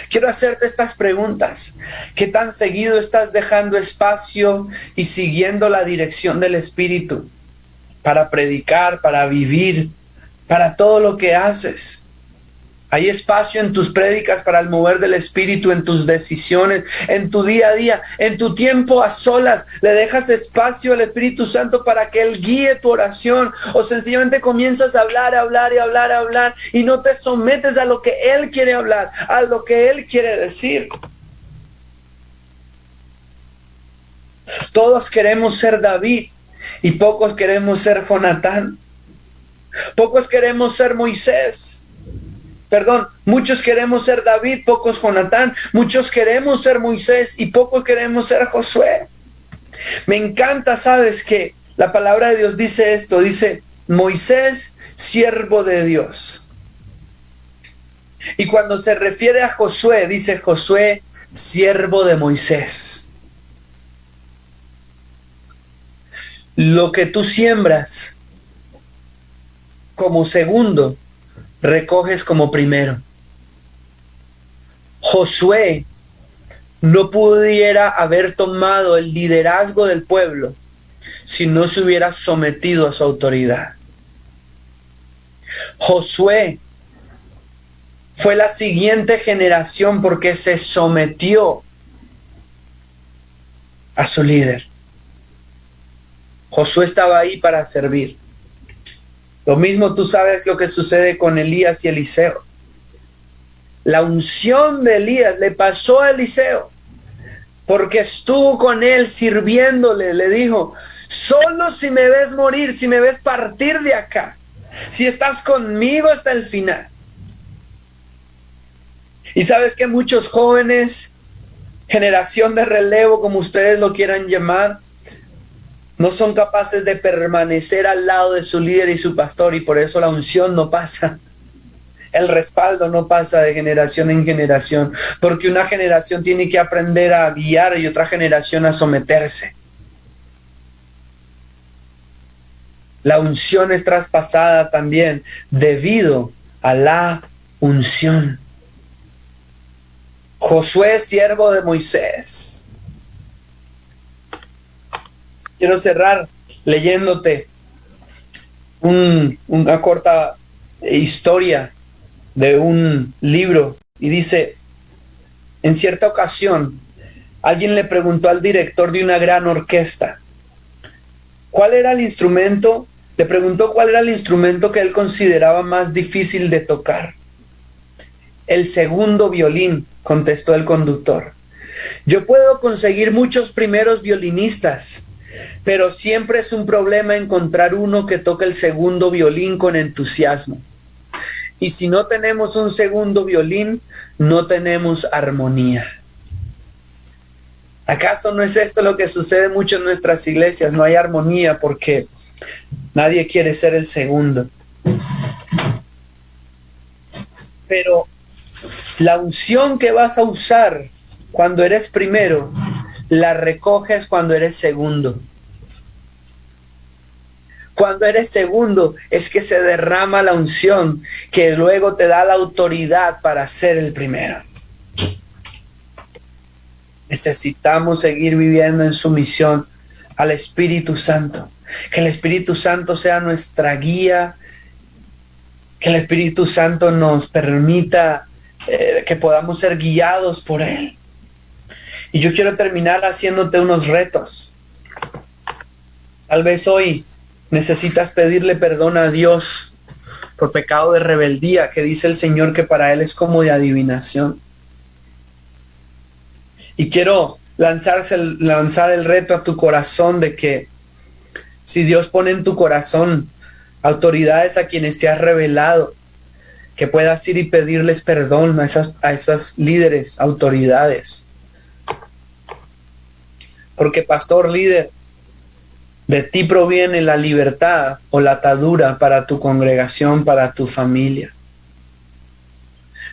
D: Quiero hacerte estas preguntas. ¿Qué tan seguido estás dejando espacio y siguiendo la dirección del Espíritu para predicar, para vivir, para todo lo que haces? ¿Hay espacio en tus prédicas para el mover del Espíritu, en tus decisiones, en tu día a día, en tu tiempo a solas? ¿Le dejas espacio al Espíritu Santo para que Él guíe tu oración? ¿O sencillamente comienzas a hablar y no te sometes a lo que Él quiere hablar, a lo que Él quiere decir? Todos queremos ser David y pocos queremos ser Jonatán. Pocos queremos ser Moisés. Muchos queremos ser David, pocos Jonatán. Muchos queremos ser Moisés y pocos queremos ser Josué. Me encanta, ¿sabes? Que la palabra de Dios dice esto, dice Moisés, siervo de Dios. Y cuando se refiere a Josué, dice Josué, siervo de Moisés. Lo que tú siembras como segundo, recoges como primero. Josué no pudiera haber tomado el liderazgo del pueblo si no se hubiera sometido a su autoridad. Josué fue la siguiente generación porque se sometió a su líder. Josué estaba ahí para servir. Lo mismo tú sabes lo que sucede con Elías y Eliseo. La unción de Elías le pasó a Eliseo porque estuvo con él sirviéndole. Le dijo: solo si me ves morir, si me ves partir de acá, si estás conmigo hasta el final. Y sabes que muchos jóvenes, generación de relevo, como ustedes lo quieran llamar, no son capaces de permanecer al lado de su líder y su pastor, y por eso la unción no pasa. El respaldo no pasa de generación en generación, porque una generación tiene que aprender a guiar y otra generación a someterse. La unción es traspasada también debido a la unción. Josué, siervo de Moisés. Quiero cerrar leyéndote una corta historia de un libro, y dice: en cierta ocasión alguien le preguntó al director de una gran orquesta cuál era el instrumento, le preguntó cuál era el instrumento que él consideraba más difícil de tocar. El segundo violín, contestó el conductor. Yo puedo conseguir muchos primeros violinistas, pero siempre es un problema encontrar uno que toque el segundo violín con entusiasmo. Y si no tenemos un segundo violín, no tenemos armonía. ¿Acaso no es esto lo que sucede mucho en nuestras iglesias? No hay armonía porque nadie quiere ser el segundo. Pero la unción que vas a usar cuando eres primero, la recoges cuando eres segundo. Cuando eres segundo es que se derrama la unción que luego te da la autoridad para ser el primero. Necesitamos seguir viviendo en sumisión al Espíritu Santo. Que el Espíritu Santo sea nuestra guía. Que el Espíritu Santo nos permita que podamos ser guiados por Él. Y yo quiero terminar haciéndote unos retos. Tal vez hoy necesitas pedirle perdón a Dios por pecado de rebeldía, que dice el Señor que para Él es como de adivinación. Y quiero lanzar el reto a tu corazón de que si Dios pone en tu corazón autoridades a quienes te has revelado, que puedas ir y pedirles perdón a esas líderes, autoridades. Porque pastor, líder, de ti proviene la libertad o la atadura para tu congregación, para tu familia.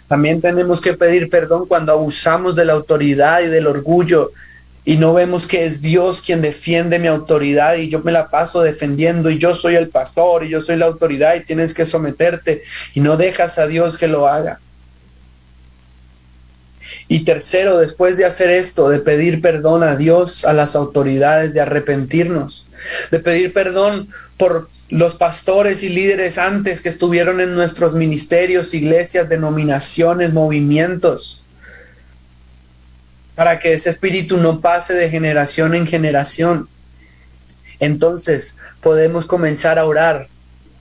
D: También tenemos que pedir perdón cuando abusamos de la autoridad y del orgullo y no vemos que es Dios quien defiende mi autoridad y yo me la paso defendiendo y yo soy el pastor y yo soy la autoridad y tienes que someterte y no dejas a Dios que lo haga. Y tercero, después de hacer esto, de pedir perdón a Dios, a las autoridades, de arrepentirnos, de pedir perdón por los pastores y líderes antes que estuvieron en nuestros ministerios, iglesias, denominaciones, movimientos, para que ese espíritu no pase de generación en generación. Entonces podemos comenzar a orar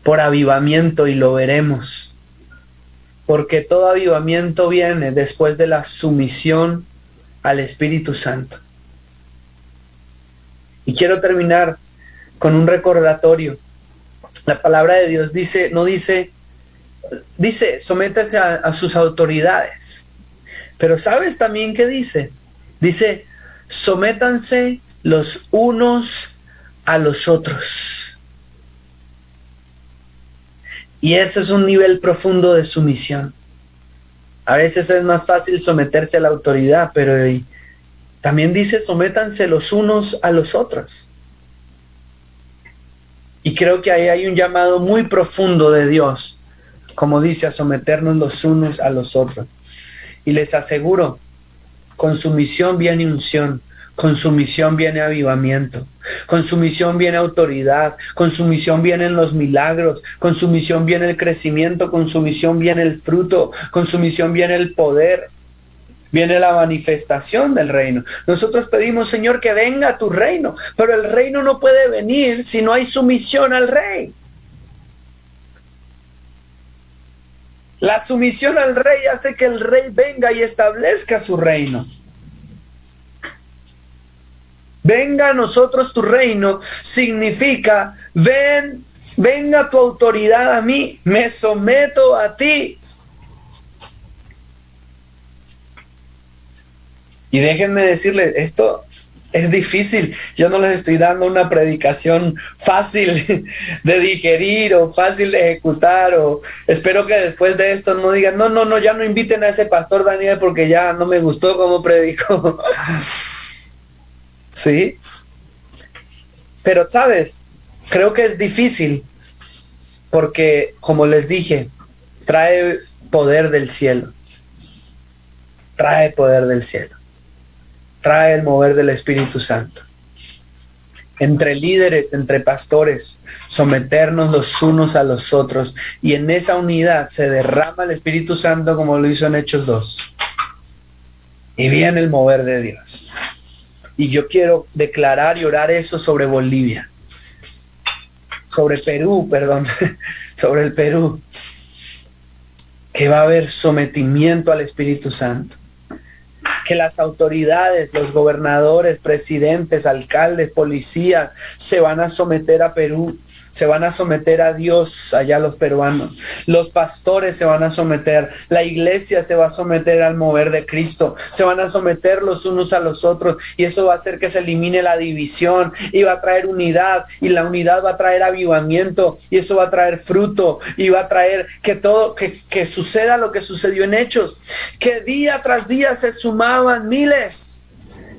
D: por avivamiento y lo veremos. Porque todo avivamiento viene después de la sumisión al Espíritu Santo. Y quiero terminar con un recordatorio. La palabra de Dios dice, sométase a sus autoridades. Pero ¿sabes también qué dice? Dice, sométanse los unos a los otros. Y eso es un nivel profundo de sumisión. A veces es más fácil someterse a la autoridad, pero también dice, sométanse los unos a los otros. Y creo que ahí hay un llamado muy profundo de Dios, como dice, a someternos los unos a los otros. Y les aseguro, con sumisión viene unción, con sumisión viene avivamiento, con sumisión viene autoridad, con sumisión vienen los milagros, con sumisión viene el crecimiento, con sumisión viene el fruto, con sumisión viene el poder, viene la manifestación del reino. Nosotros pedimos, Señor, que venga tu reino, pero el reino no puede venir si no hay sumisión al rey. La sumisión al rey hace que el rey venga y establezca su reino. Venga a nosotros tu reino significa, venga tu autoridad a mí, me someto a ti. Y déjenme decirles, esto es difícil. Yo no les estoy dando una predicación fácil de digerir o fácil de ejecutar, o espero que después de esto no digan, no, ya no inviten a ese pastor Daniel porque ya no me gustó cómo predicó. ¿Sí? Pero, ¿sabes? Creo que es difícil porque, como les dije, trae poder del cielo. Trae poder del cielo. Trae el mover del Espíritu Santo. Entre líderes, entre pastores, someternos los unos a los otros. Y en esa unidad se derrama el Espíritu Santo como lo hizo en Hechos 2. Y viene el mover de Dios. Y yo quiero declarar y orar eso sobre Bolivia. Sobre Perú, perdón. Sobre el Perú. Que va a haber sometimiento al Espíritu Santo. Que las autoridades, los gobernadores, presidentes, alcaldes, policías, se van a someter a Perú, se van a someter a Dios, allá los peruanos. Los pastores se van a someter, la iglesia se va a someter al mover de Cristo, se van a someter los unos a los otros, y eso va a hacer que se elimine la división, y va a traer unidad, y la unidad va a traer avivamiento, y eso va a traer fruto, y va a traer que suceda lo que sucedió en Hechos, que día tras día se sumaban miles,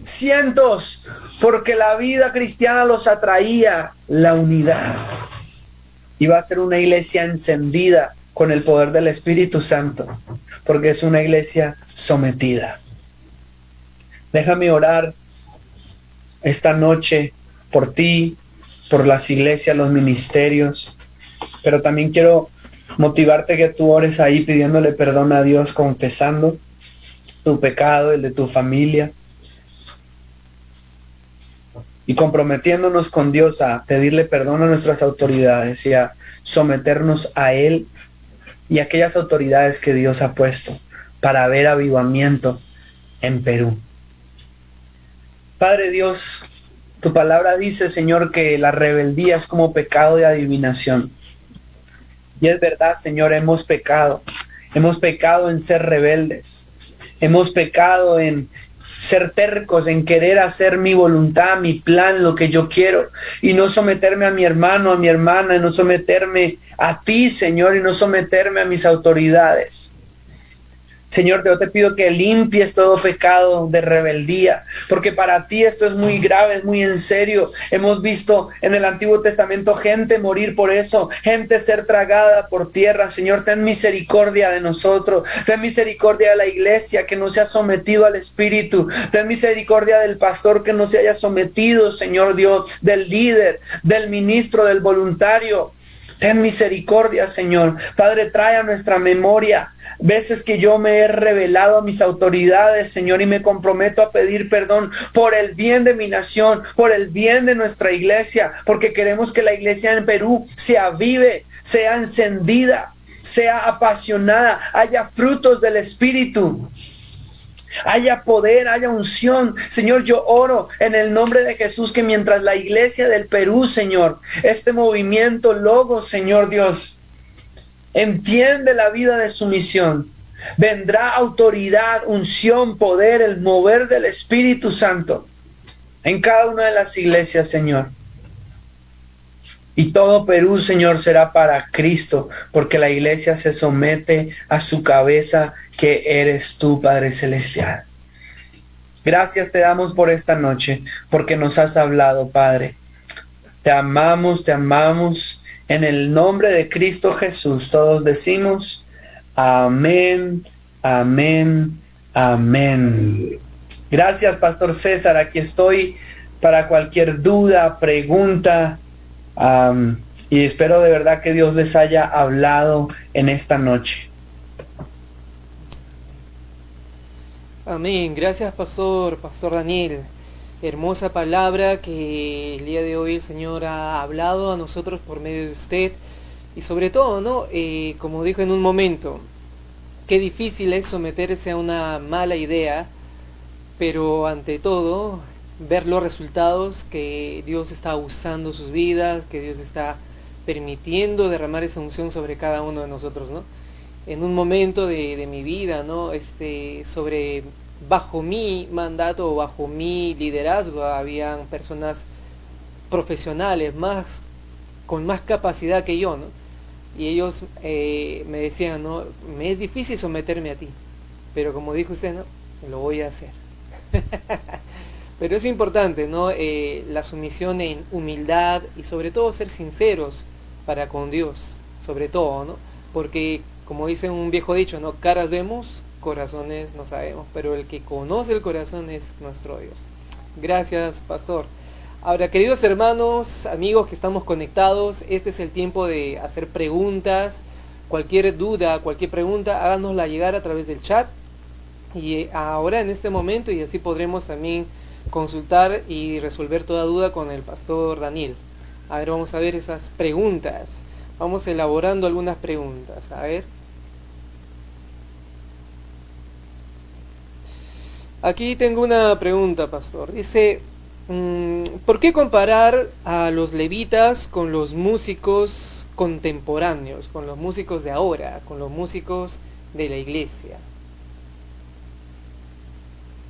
D: cientos, porque la vida cristiana los atraía, la unidad. Y va a ser una iglesia encendida con el poder del Espíritu Santo, porque es una iglesia sometida. Déjame orar esta noche por ti, por las iglesias, los ministerios, pero también quiero motivarte que tú ores ahí pidiéndole perdón a Dios, confesando tu pecado, el de tu familia, y comprometiéndonos con Dios a pedirle perdón a nuestras autoridades y a someternos a Él y a aquellas autoridades que Dios ha puesto para ver avivamiento en Perú. Padre Dios, tu palabra dice, Señor, que la rebeldía es como pecado de adivinación. Y es verdad, Señor, hemos pecado en ser rebeldes, hemos pecado en ser tercos, en querer hacer mi voluntad, mi plan, lo que yo quiero, y no someterme a mi hermano, a mi hermana, y no someterme a ti, Señor, y no someterme a mis autoridades. Señor, yo te pido que limpies todo pecado de rebeldía, porque para ti esto es muy grave, es muy en serio. Hemos visto en el Antiguo Testamento gente morir por eso, gente ser tragada por tierra. Señor, ten misericordia de nosotros, ten misericordia de la iglesia que no se ha sometido al Espíritu, ten misericordia del pastor que no se haya sometido, Señor Dios, del líder, del ministro, del voluntario. Ten misericordia, Señor. Padre, trae a nuestra memoria veces que yo me he revelado a mis autoridades, Señor, y me comprometo a pedir perdón por el bien de mi nación, por el bien de nuestra iglesia, porque queremos que la iglesia en Perú se avive, sea encendida, sea apasionada, haya frutos del Espíritu, haya poder, haya unción. Señor, yo oro en el nombre de Jesús que mientras la iglesia del Perú, Señor, este movimiento Logos, Señor Dios, entiende la vida de su misión, vendrá autoridad, unción, poder, el mover del Espíritu Santo en cada una de las iglesias, Señor. Y todo Perú, Señor, será para Cristo, porque la iglesia se somete a su cabeza, que eres tú, Padre Celestial. Gracias te damos por esta noche, porque nos has hablado, Padre. Te amamos, te amamos. En el nombre de Cristo Jesús, todos decimos amén, amén, amén. Gracias, Pastor César. Aquí estoy para cualquier duda, pregunta. Y espero de verdad que Dios les haya hablado en esta noche.
A: Amén. Gracias, Pastor Daniel. Hermosa palabra que el día de hoy el Señor ha hablado a nosotros por medio de usted. Y sobre todo, ¿no? Como dijo en un momento, qué difícil es someterse a una mala idea, pero ante todo, ver los resultados que Dios está usando sus vidas, que Dios está permitiendo derramar esa unción sobre cada uno de nosotros, ¿no? En un momento de mi vida, ¿no? Bajo mi mandato o bajo mi liderazgo habían personas profesionales con más capacidad que yo, ¿no? Y ellos me decían, ¿no? Me es difícil someterme a ti, pero como dijo usted, ¿no? Lo voy a hacer. Pero es importante, ¿no? La sumisión en humildad y sobre todo ser sinceros para con Dios, sobre todo, ¿no? Porque como dice un viejo dicho, ¿no? Caras vemos, corazones no sabemos, pero el que conoce el corazón es nuestro Dios. Gracias, Pastor. Ahora, queridos hermanos, amigos que estamos conectados, este es el tiempo de hacer preguntas. Cualquier duda, cualquier pregunta, háganosla llegar a través del chat. Y ahora en este momento, y así podremos también consultar y resolver toda duda con el Pastor Daniel. A ver, vamos a ver esas preguntas. Vamos elaborando algunas preguntas. A ver. Aquí tengo una pregunta, Pastor. Dice, ¿por qué comparar a los levitas con los músicos contemporáneos, con los músicos de ahora, con los músicos de la iglesia?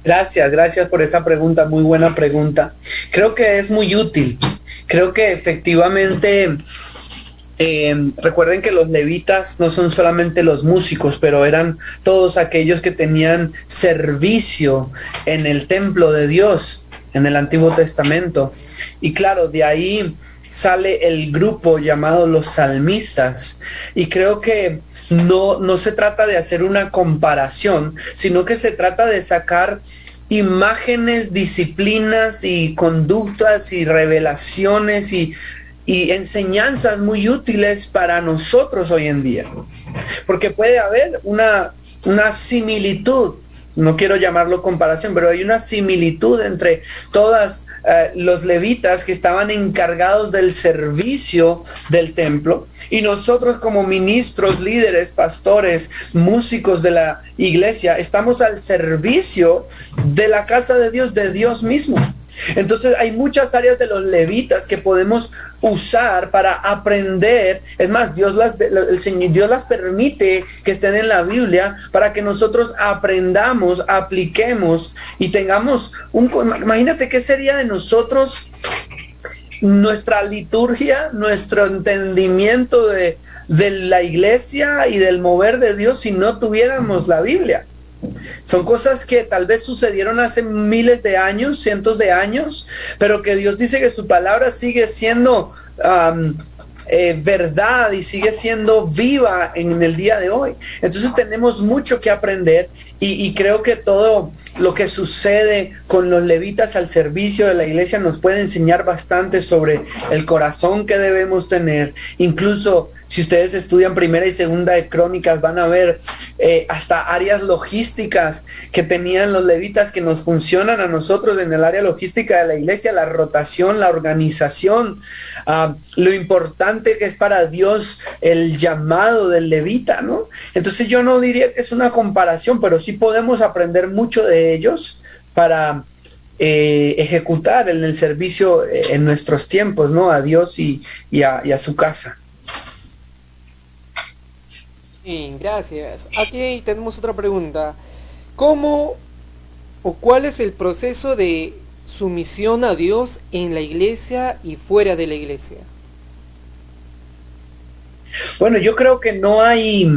D: Gracias por esa pregunta, muy buena pregunta. Creo que es muy útil. Creo que efectivamente, recuerden que los levitas no son solamente los músicos, pero eran todos aquellos que tenían servicio en el templo de Dios, en el Antiguo Testamento. Y claro, de ahí sale el grupo llamado los salmistas. Y creo que no se trata de hacer una comparación, sino que se trata de sacar imágenes, disciplinas y conductas y revelaciones y enseñanzas muy útiles para nosotros hoy en día. Porque puede haber una similitud, no quiero llamarlo comparación, pero hay una similitud entre todas los levitas que estaban encargados del servicio del templo y nosotros como ministros, líderes, pastores, músicos de la iglesia, estamos al servicio de la casa de Dios mismo. Entonces hay muchas áreas de los levitas que podemos usar para aprender. Es más, Dios las permite que estén en la Biblia para que nosotros aprendamos, apliquemos y tengamos imagínate qué sería de nosotros nuestra liturgia, nuestro entendimiento de la iglesia y del mover de Dios si no tuviéramos la Biblia. Son cosas que tal vez sucedieron hace miles de años, cientos de años, pero que Dios dice que su palabra sigue siendo verdad y sigue siendo viva en el día de hoy. Entonces tenemos mucho que aprender y creo que todo lo que sucede con los levitas al servicio de la iglesia nos puede enseñar bastante sobre el corazón que debemos tener. Incluso si ustedes estudian Primera y Segunda de Crónicas van a ver hasta áreas logísticas que tenían los levitas que nos funcionan a nosotros en el área logística de la iglesia, la rotación, la organización, lo importante que es para Dios el llamado del levita, ¿no? Entonces yo no diría que es una comparación, pero sí podemos aprender mucho de ellos para ejecutar en el servicio en nuestros tiempos, ¿no? A Dios y a su casa.
A: Sí, gracias. Aquí tenemos otra pregunta. ¿Cómo o cuál es el proceso de sumisión a Dios en la iglesia y fuera de la iglesia?
D: Bueno, yo creo que no hay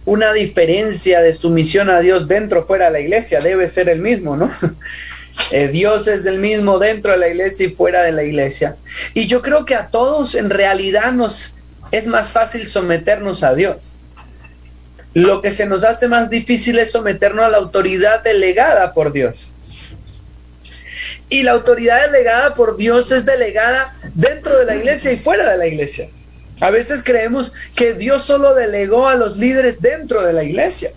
D: una diferencia de sumisión a Dios dentro o fuera de la iglesia, debe ser el mismo, ¿no? Dios es el mismo dentro de la iglesia y fuera de la iglesia. Y yo creo que a todos en realidad nos es más fácil someternos a Dios. Lo que se nos hace más difícil es someternos a la autoridad delegada por Dios. Y la autoridad delegada por Dios es delegada dentro de la iglesia y fuera de la iglesia. A veces creemos que Dios solo delegó a los líderes dentro de la iglesia.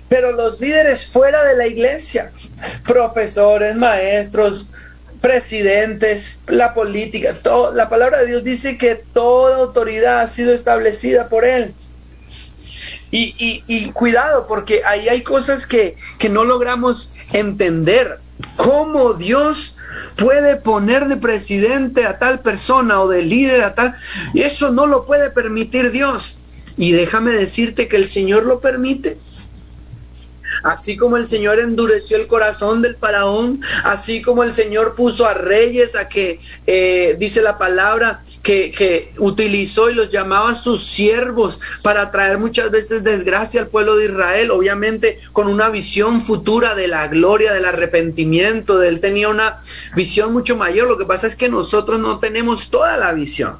D: Pero los líderes fuera de la iglesia, profesores, maestros, presidentes, la política, la palabra de Dios dice que toda autoridad ha sido establecida por Él. Y cuidado, porque ahí hay cosas que no logramos entender. ¿Cómo Dios puede poner de presidente a tal persona o de líder a tal? Y eso no lo puede permitir Dios. Y déjame decirte que el Señor lo permite. Así como el Señor endureció el corazón del faraón, así como el Señor puso a reyes a que, dice la palabra, que utilizó y los llamaba sus siervos para traer muchas veces desgracia al pueblo de Israel, obviamente con una visión futura de la gloria, del arrepentimiento. Él tenía una visión mucho mayor. Lo que pasa es que nosotros no tenemos toda la visión.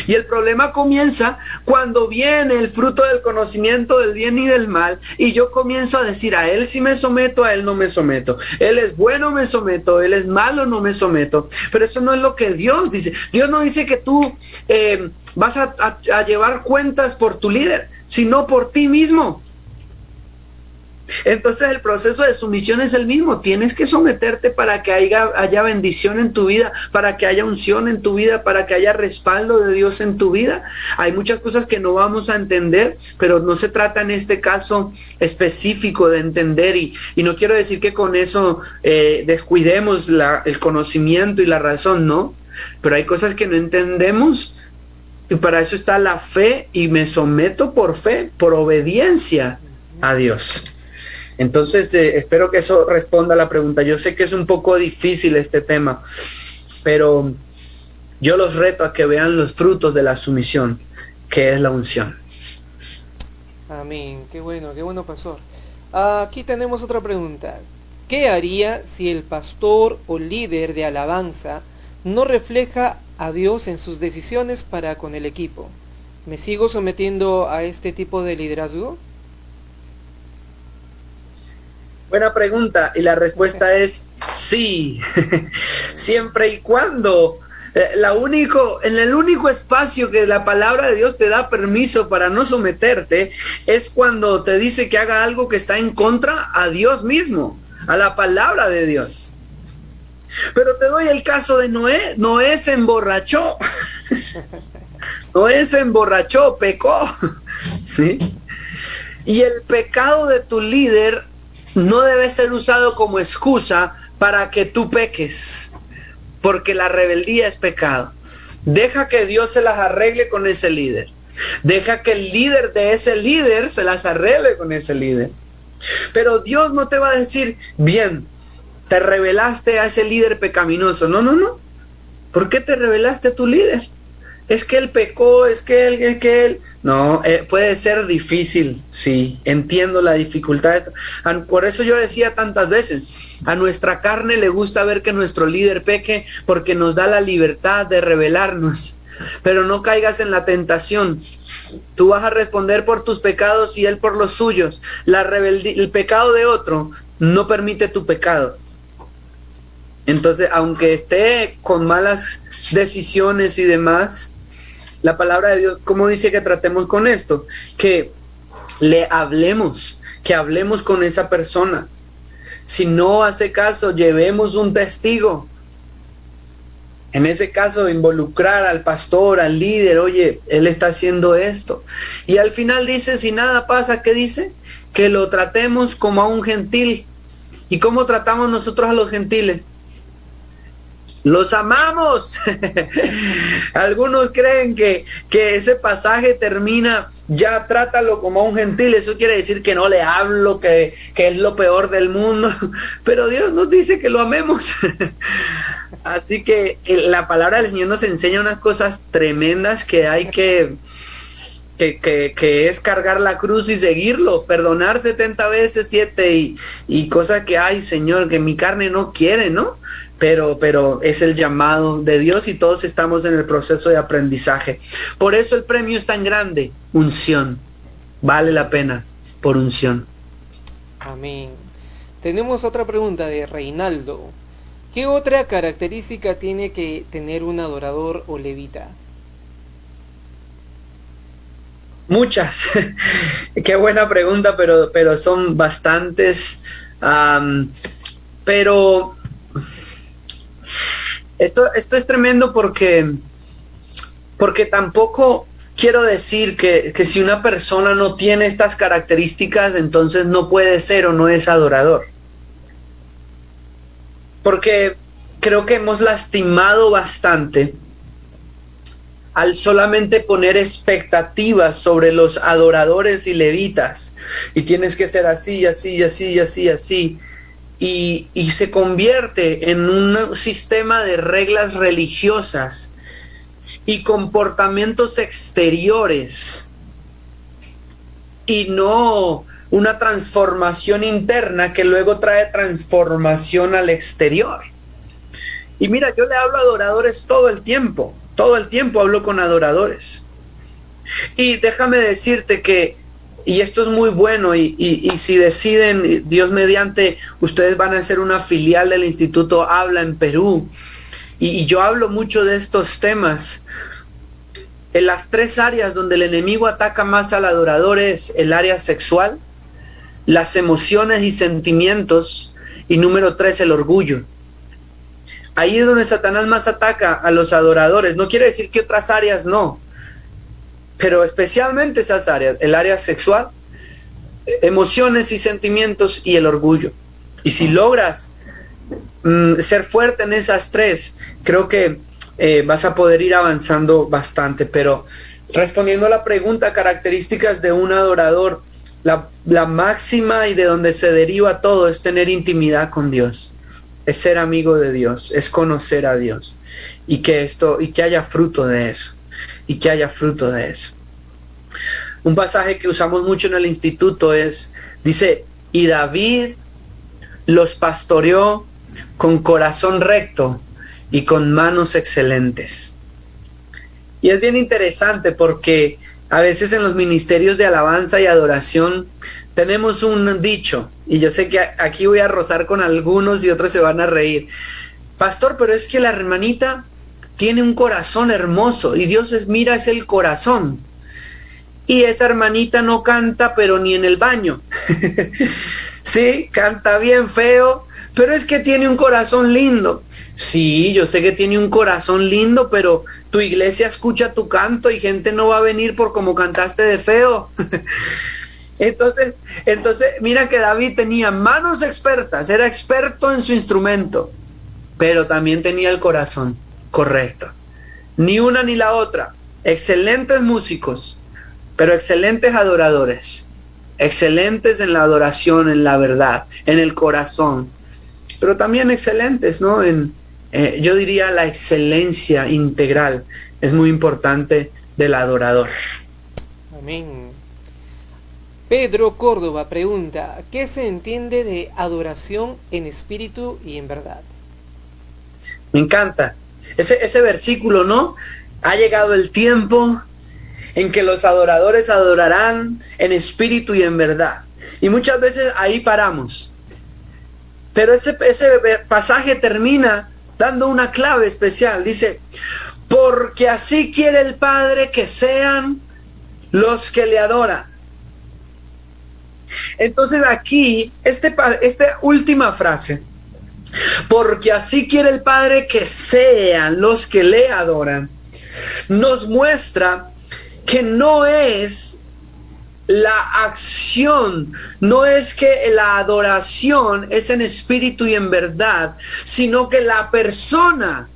D: Y el problema comienza cuando viene el fruto del conocimiento del bien y del mal, y yo comienzo a decir: a él sí me someto, a él no me someto, él es bueno, me someto, él es malo, no me someto. Pero eso no es lo que Dios dice. Dios no dice que tú vas a llevar cuentas por tu líder, sino por ti mismo. Entonces el proceso de sumisión es el mismo. Tienes que someterte para que haya bendición en tu vida, para que haya unción en tu vida, para que haya respaldo de Dios en tu vida. Hay muchas cosas que no vamos a entender, pero no se trata en este caso específico de entender, y no quiero decir que con eso descuidemos el conocimiento y la razón, no, pero hay cosas que no entendemos, y para eso está la fe, y me someto por fe, por obediencia a Dios. Entonces, espero que eso responda a la pregunta. Yo sé que es un poco difícil este tema, pero yo los reto a que vean los frutos de la sumisión, que es la unción.
E: Amén. Qué bueno, pastor. Aquí tenemos otra pregunta. ¿Qué haría si el pastor o líder de alabanza no refleja a Dios en sus decisiones para con el equipo? ¿Me sigo sometiendo a este tipo de liderazgo?
D: Buena pregunta, y la respuesta es sí. Siempre y cuando en el único espacio que la palabra de Dios te da permiso para no someterte es cuando te dice que haga algo que está en contra a Dios mismo, a la palabra de Dios. Pero te doy el caso de Noé. Noé se emborrachó. Noé se emborrachó, pecó. ¿Sí? Y el pecado de tu líder no debe ser usado como excusa para que tú peques, porque la rebeldía es pecado. Deja que Dios se las arregle con ese líder. Deja que el líder de ese líder se las arregle con ese líder. Pero Dios no te va a decir: bien, te rebelaste a ese líder pecaminoso. No. ¿Por qué te rebelaste a tu líder? Es que él pecó, es que él. No, puede ser difícil, sí, entiendo la dificultad. Por eso yo decía tantas veces, a nuestra carne le gusta ver que nuestro líder peque porque nos da la libertad de rebelarnos. Pero no caigas en la tentación. Tú vas a responder por tus pecados y él por los suyos. El pecado de otro no permite tu pecado. Entonces, aunque esté con malas decisiones y demás, la palabra de Dios, ¿cómo dice que tratemos con esto? Que le hablemos, que hablemos con esa persona. Si no hace caso, llevemos un testigo. En ese caso, involucrar al pastor, al líder: oye, él está haciendo esto. Y al final dice, si nada pasa, ¿qué dice? Que lo tratemos como a un gentil. ¿Y cómo tratamos nosotros a los gentiles? ¡Los amamos! Algunos creen que ese pasaje termina, ya trátalo como a un gentil. Eso quiere decir que no le hablo, que es lo peor del mundo. Pero Dios nos dice que lo amemos. Así que la palabra del Señor nos enseña unas cosas tremendas que hay que que es cargar la cruz y seguirlo, perdonar 70 veces 7 y cosa que, ay Señor, que mi carne no quiere, ¿no? Pero es el llamado de Dios y todos estamos en el proceso de aprendizaje. Por eso el premio es tan grande, unción. Vale la pena por unción.
E: Amén. Tenemos otra pregunta de Reinaldo. ¿Qué otra característica tiene que tener un adorador o levita?
D: Muchas. Qué buena pregunta, pero son bastantes. Pero esto es tremendo porque tampoco quiero decir que si una persona no tiene estas características, entonces no puede ser o no es adorador. Porque creo que hemos lastimado bastante al solamente poner expectativas sobre los adoradores y levitas. Y tienes que ser así, así, así, así, así. Y se convierte en un sistema de reglas religiosas y comportamientos exteriores y no una transformación interna que luego trae transformación al exterior. Y mira, yo le hablo a adoradores todo el tiempo hablo con adoradores. Y déjame decirte que, y esto es muy bueno, y si deciden, Dios mediante, ustedes van a hacer una filial del Instituto Habla en Perú, y yo hablo mucho de estos temas. En las 3 áreas donde el enemigo ataca más al adorador es el área sexual, las emociones y sentimientos, y número 3, el orgullo. Ahí es donde Satanás más ataca a los adoradores. No quiere decir que otras áreas no, pero especialmente esas áreas, el área sexual, emociones y sentimientos y el orgullo. Y si logras ser fuerte en esas 3, creo que vas a poder ir avanzando bastante. Pero respondiendo a la pregunta, características de un adorador, la máxima y de donde se deriva todo es tener intimidad con Dios. Es ser amigo de Dios, es conocer a Dios y que haya fruto de eso, Un pasaje que usamos mucho en el instituto dice, y David los pastoreó con corazón recto y con manos excelentes. Y es bien interesante porque a veces en los ministerios de alabanza y adoración tenemos un dicho, y yo sé que aquí voy a rozar con algunos y otros se van a reír. Pastor, pero es que la hermanita tiene un corazón hermoso y Dios mira es el corazón. Y esa hermanita no canta, pero ni en el baño. Sí, canta bien feo, pero es que tiene un corazón lindo. Sí, yo sé que tiene un corazón lindo, pero tu iglesia escucha tu canto y gente no va a venir por como cantaste de feo. Entonces, mira que David tenía manos expertas, era experto en su instrumento, pero también tenía el corazón correcto. Ni una ni la otra. Excelentes músicos, pero excelentes adoradores. Excelentes en la adoración, en la verdad, en el corazón. Pero también excelentes, ¿no? Yo diría la excelencia integral es muy importante del adorador.
E: Amén. Pedro Córdoba pregunta, ¿qué se entiende de adoración en espíritu y en verdad?
D: Me encanta ese versículo, ¿no? Ha llegado el tiempo en que los adoradores adorarán en espíritu y en verdad. Y muchas veces ahí paramos. Pero ese pasaje termina dando una clave especial. Dice, porque así quiere el Padre que sean los que le adoran. Entonces aquí, esta última frase, porque así quiere el Padre que sean los que le adoran, nos muestra que no es la acción, no es que la adoración es en espíritu y en verdad, sino que la persona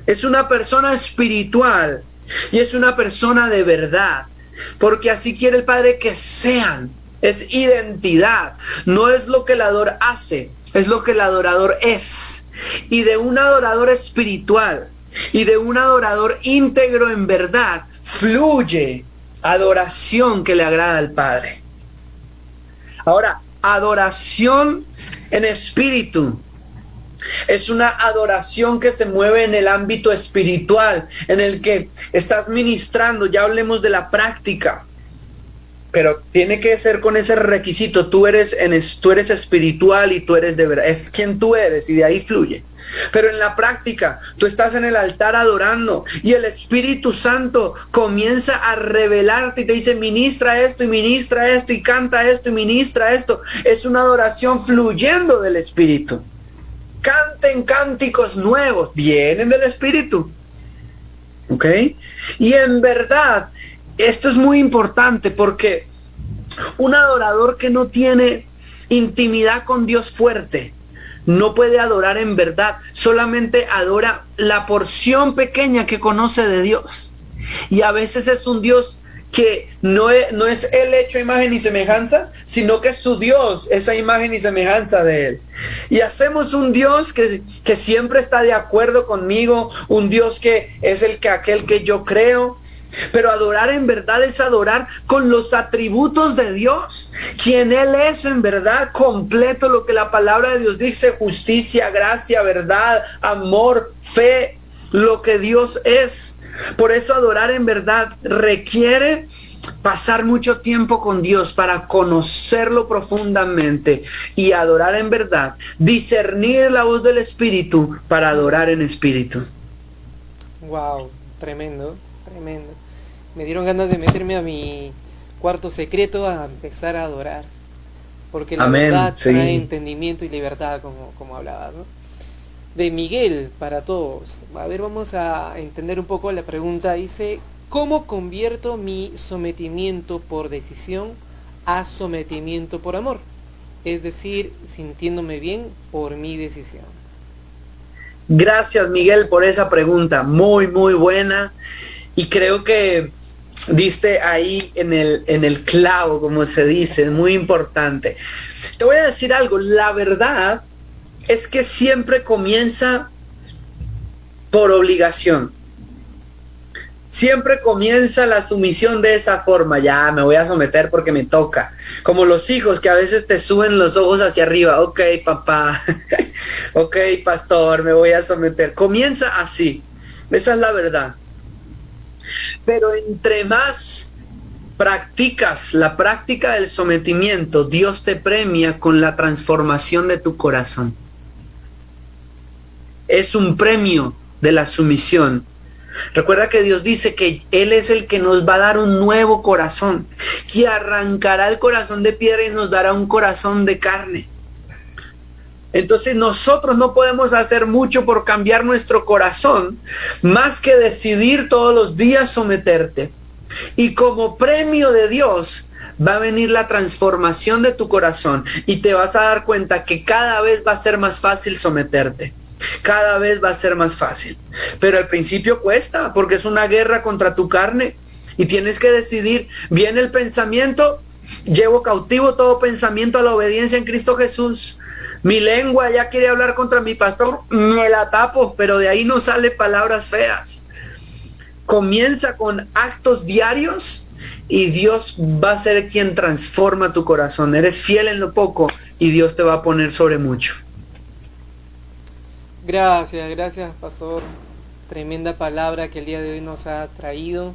D: es una persona espiritual y es una persona de verdad, porque así quiere el Padre que sean. Es identidad, no es lo que el adorador hace, es lo que el adorador es. Y de un adorador espiritual y de un adorador íntegro en verdad, fluye adoración que le agrada al Padre. Ahora, adoración en espíritu es una adoración que se mueve en el ámbito espiritual, en el que estás ministrando. Ya hablemos de la práctica, pero tiene que ser con ese requisito. Tú eres espiritual y tú eres de verdad, es quien tú eres y de ahí fluye. Pero en la práctica, tú estás en el altar adorando y el Espíritu Santo comienza a revelarte y te dice, ministra esto y canta esto y ministra esto. Es una adoración fluyendo del Espíritu. Canten cánticos nuevos, vienen del Espíritu. ¿Ok? Y en verdad, esto es muy importante porque un adorador que no tiene intimidad con Dios fuerte no puede adorar en verdad, solamente adora la porción pequeña que conoce de Dios. Y a veces es un Dios que no es él hecho imagen y semejanza, sino que es su Dios, esa imagen y semejanza de él. Y hacemos un Dios que siempre está de acuerdo conmigo, un Dios que es aquel que yo creo. Pero adorar en verdad es adorar con los atributos de Dios, quien Él es en verdad, completo, lo que la palabra de Dios dice: justicia, gracia, verdad, amor, fe, lo que Dios es. Por eso adorar en verdad requiere pasar mucho tiempo con Dios para conocerlo profundamente, y adorar en verdad, discernir la voz del Espíritu para adorar en espíritu.
E: Wow, tremendo, tremendo. Me dieron ganas de meterme a mi cuarto secreto a empezar a adorar, porque la verdad trae entendimiento y libertad, como hablabas, ¿no? De Miguel para todos. A ver, vamos a entender un poco la pregunta. Dice, ¿cómo convierto mi sometimiento por decisión a sometimiento por amor? Es decir, sintiéndome bien por mi decisión.
D: Gracias, Miguel, por esa pregunta. Muy, muy buena. Y creo que diste ahí en el clavo, como se dice, muy importante. Te voy a decir algo, la verdad es que siempre comienza por obligación. Siempre comienza la sumisión de esa forma. Ya me voy a someter porque me toca. Como los hijos que a veces te suben los ojos hacia arriba. Ok, papá. Ok, pastor, me voy a someter. Comienza así. Esa es la verdad. Pero entre más practicas la práctica del sometimiento, Dios te premia con la transformación de tu corazón. Es un premio de la sumisión. Recuerda que Dios dice que Él es el que nos va a dar un nuevo corazón, que arrancará el corazón de piedra y nos dará un corazón de carne. Entonces nosotros no podemos hacer mucho por cambiar nuestro corazón, más que decidir todos los días someterte. Y como premio de Dios va a venir la transformación de tu corazón, y te vas a dar cuenta que cada vez va a ser más fácil someterte. Cada vez va a ser más fácil. Pero al principio cuesta, porque es una guerra contra tu carne. Y tienes que decidir, viene el pensamiento, llevo cautivo todo pensamiento a la obediencia en Cristo Jesús. Mi lengua ya quiere hablar contra mi pastor, me la tapo, pero de ahí no sale palabras feas. Comienza con actos diarios y Dios va a ser quien transforma tu corazón. Eres fiel en lo poco y Dios te va a poner sobre mucho.
E: Gracias, pastor. Tremenda palabra que el día de hoy nos ha traído,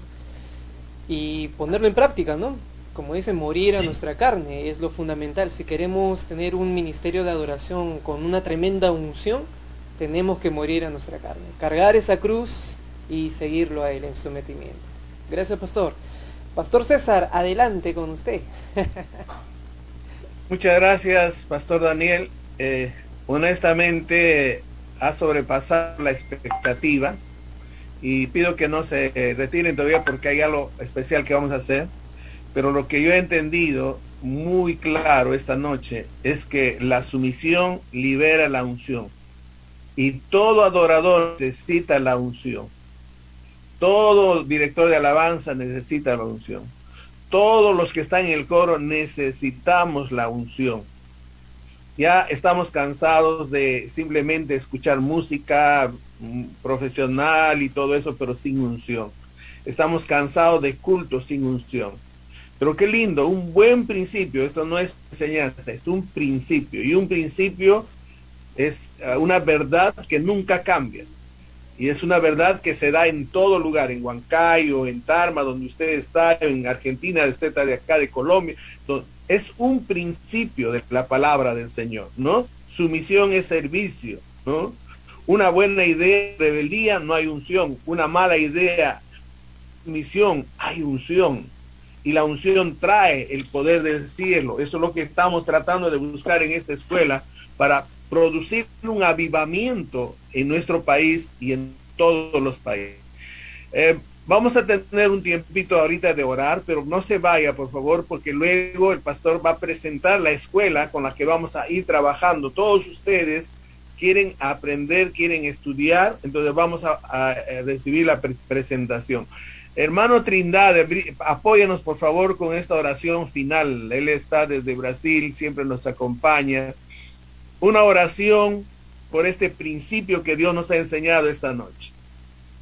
E: y ponerlo en práctica, ¿no? Como dice, morir a nuestra carne es lo fundamental. Si queremos tener un ministerio de adoración con una tremenda unción, tenemos que morir a nuestra carne, cargar esa cruz y seguirlo a Él en sometimiento. Gracias, pastor. Pastor César, adelante con usted.
F: Muchas gracias, pastor Daniel. Honestamente, ha sobrepasado la expectativa, y pido que no se retiren todavía porque hay algo especial que vamos a hacer. Pero lo que yo he entendido muy claro esta noche es que la sumisión libera la unción, y todo adorador necesita la unción. Todo director de alabanza necesita la unción. Todos los que están en el coro necesitamos la unción. Ya estamos cansados de simplemente escuchar música profesional y todo eso, pero sin unción. estamos cansados de cultos sin unción. Pero qué lindo, un buen principio. Esto no es enseñanza, es un principio. Y un principio es una verdad que nunca cambia. Y es una verdad que se da en todo lugar, en Huancayo, en Tarma, donde usted está, en Argentina, usted está de acá, de Colombia. Es un principio de la palabra del Señor, ¿no? Sumisión es servicio, ¿no? Una buena idea, rebeldía, no hay unción. Una mala idea, misión, hay unción. Y la unción trae el poder del cielo. Eso es lo que estamos tratando de buscar en esta escuela para producir un avivamiento en nuestro país y en todos los países. Vamos a tener un tiempito ahorita de orar, pero no se vaya, por favor, porque luego el pastor va a presentar la escuela con la que vamos a ir trabajando. Todos ustedes quieren aprender, quieren estudiar, entonces vamos a recibir la presentación. Hermano Trindade, apóyanos por favor con esta oración final. Él está desde Brasil, siempre nos acompaña. Una oración por este principio que Dios nos ha enseñado esta noche.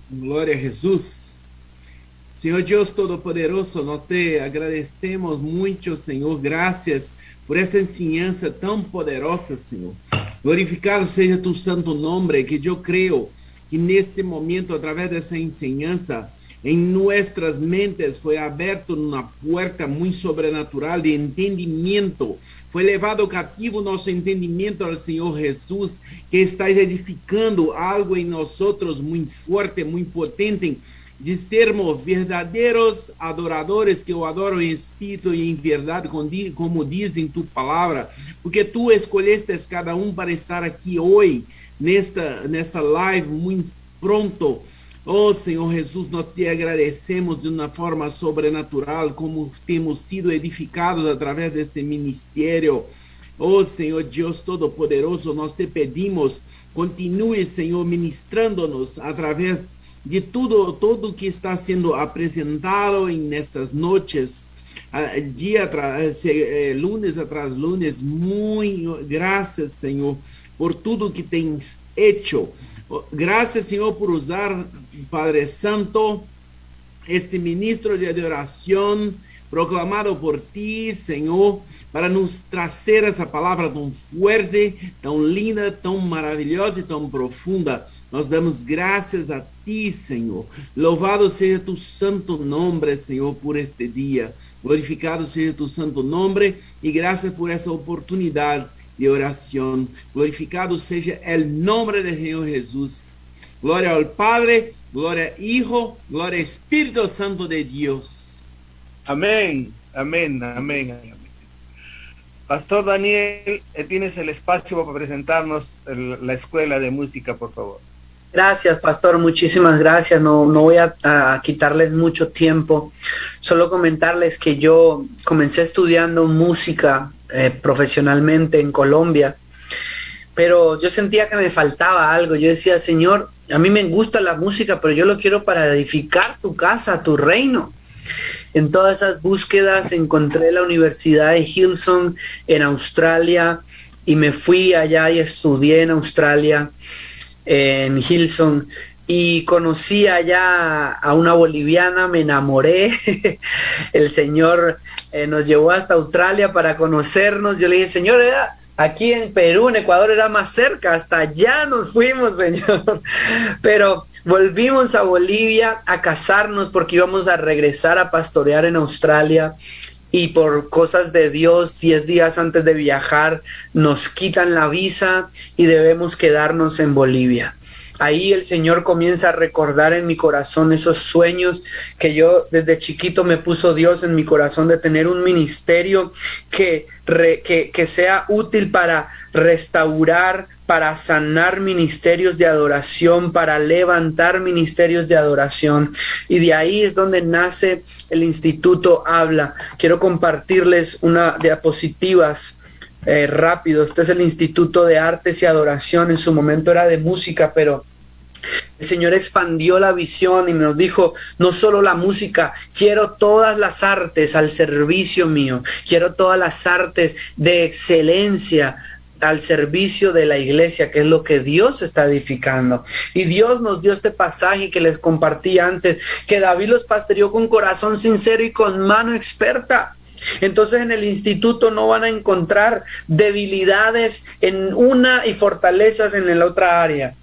G: Glória a Jesús. Senhor Deus Todo-Poderoso, nós te agradecemos muito, Senhor. Graças por essa ensinança tão poderosa, Senhor. Glorificado seja tu santo nome, que eu creio que neste momento, através dessa ensinança, em nossas mentes foi aberta uma porta muito sobrenatural de entendimento. Foi levado cativo nosso entendimento ao Senhor Jesus, que está edificando algo em nós muito forte, muito potente, de sermos verdadeiros adoradores que o adoram em espírito e em verdade, como diz em tua palavra, porque tu escolheste cada para estar aqui hoje, nesta live, muito pronto. Oh, Senhor Jesus, nós te agradecemos de uma forma sobrenatural, como temos sido edificados através deste ministério. Oh, Senhor Deus Todo-Poderoso, nós te pedimos, continue, Senhor, ministrando-nos através de tudo que está sendo apresentado nestas noites, lunes atrás lunes. Muito graças, Senhor, por tudo que tens hecho. Graças, Senhor, por usar, Padre Santo, este ministro de adoração proclamado por ti, Senhor, para nos trazer essa palavra tão forte, tão linda, tão maravilhosa e tão profunda. Nós damos graças a ti, Senhor. Louvado seja tu santo nome, Senhor, por este dia. Glorificado seja tu santo nome e graças por essa oportunidade de oração. Glorificado seja o nome de Senhor Jesus. Glória ao Padre, glória ao Hijo, glória ao Espírito Santo de Deus.
F: Amén, amén, amén, amén. Pastor Daniel, tienes el espacio para presentarnos la escuela de música, por favor.
D: Gracias, pastor, muchísimas gracias. No voy a quitarles mucho tiempo. Solo comentarles que yo comencé estudiando música profesionalmente en Colombia, pero yo sentía que me faltaba algo. Yo decía, Señor, a mí me gusta la música, pero yo lo quiero para edificar tu casa, tu reino. En todas esas búsquedas encontré la Universidad de Hillsong en Australia y me fui allá y estudié en Australia, en Hillsong, y conocí allá a una boliviana, me enamoré. El Señor nos llevó hasta Australia para conocernos. Yo le dije, Señor, aquí en Perú, en Ecuador era más cerca, hasta allá nos fuimos, Señor. Pero volvimos a Bolivia a casarnos porque íbamos a regresar a pastorear en Australia. Y por cosas de Dios, 10 días antes de viajar, nos quitan la visa y debemos quedarnos en Bolivia. Ahí el Señor comienza a recordar en mi corazón esos sueños que yo desde chiquito me puso Dios en mi corazón, de tener un ministerio que sea útil para restaurar, para sanar ministerios de adoración, para levantar ministerios de adoración. Y de ahí es donde nace el Instituto Habla. Quiero compartirles una diapositivas rápido. Este es el Instituto de Artes y Adoración. En su momento era de música, pero el Señor expandió la visión y nos dijo, no solo la música, quiero todas las artes al servicio mío, quiero todas las artes de excelencia al servicio de la iglesia, que es lo que Dios está edificando. Y Dios nos dio este pasaje que les compartí antes, que David los pastoreó con corazón sincero y con mano experta. Entonces en el instituto no van a encontrar debilidades en una y fortalezas en la otra área.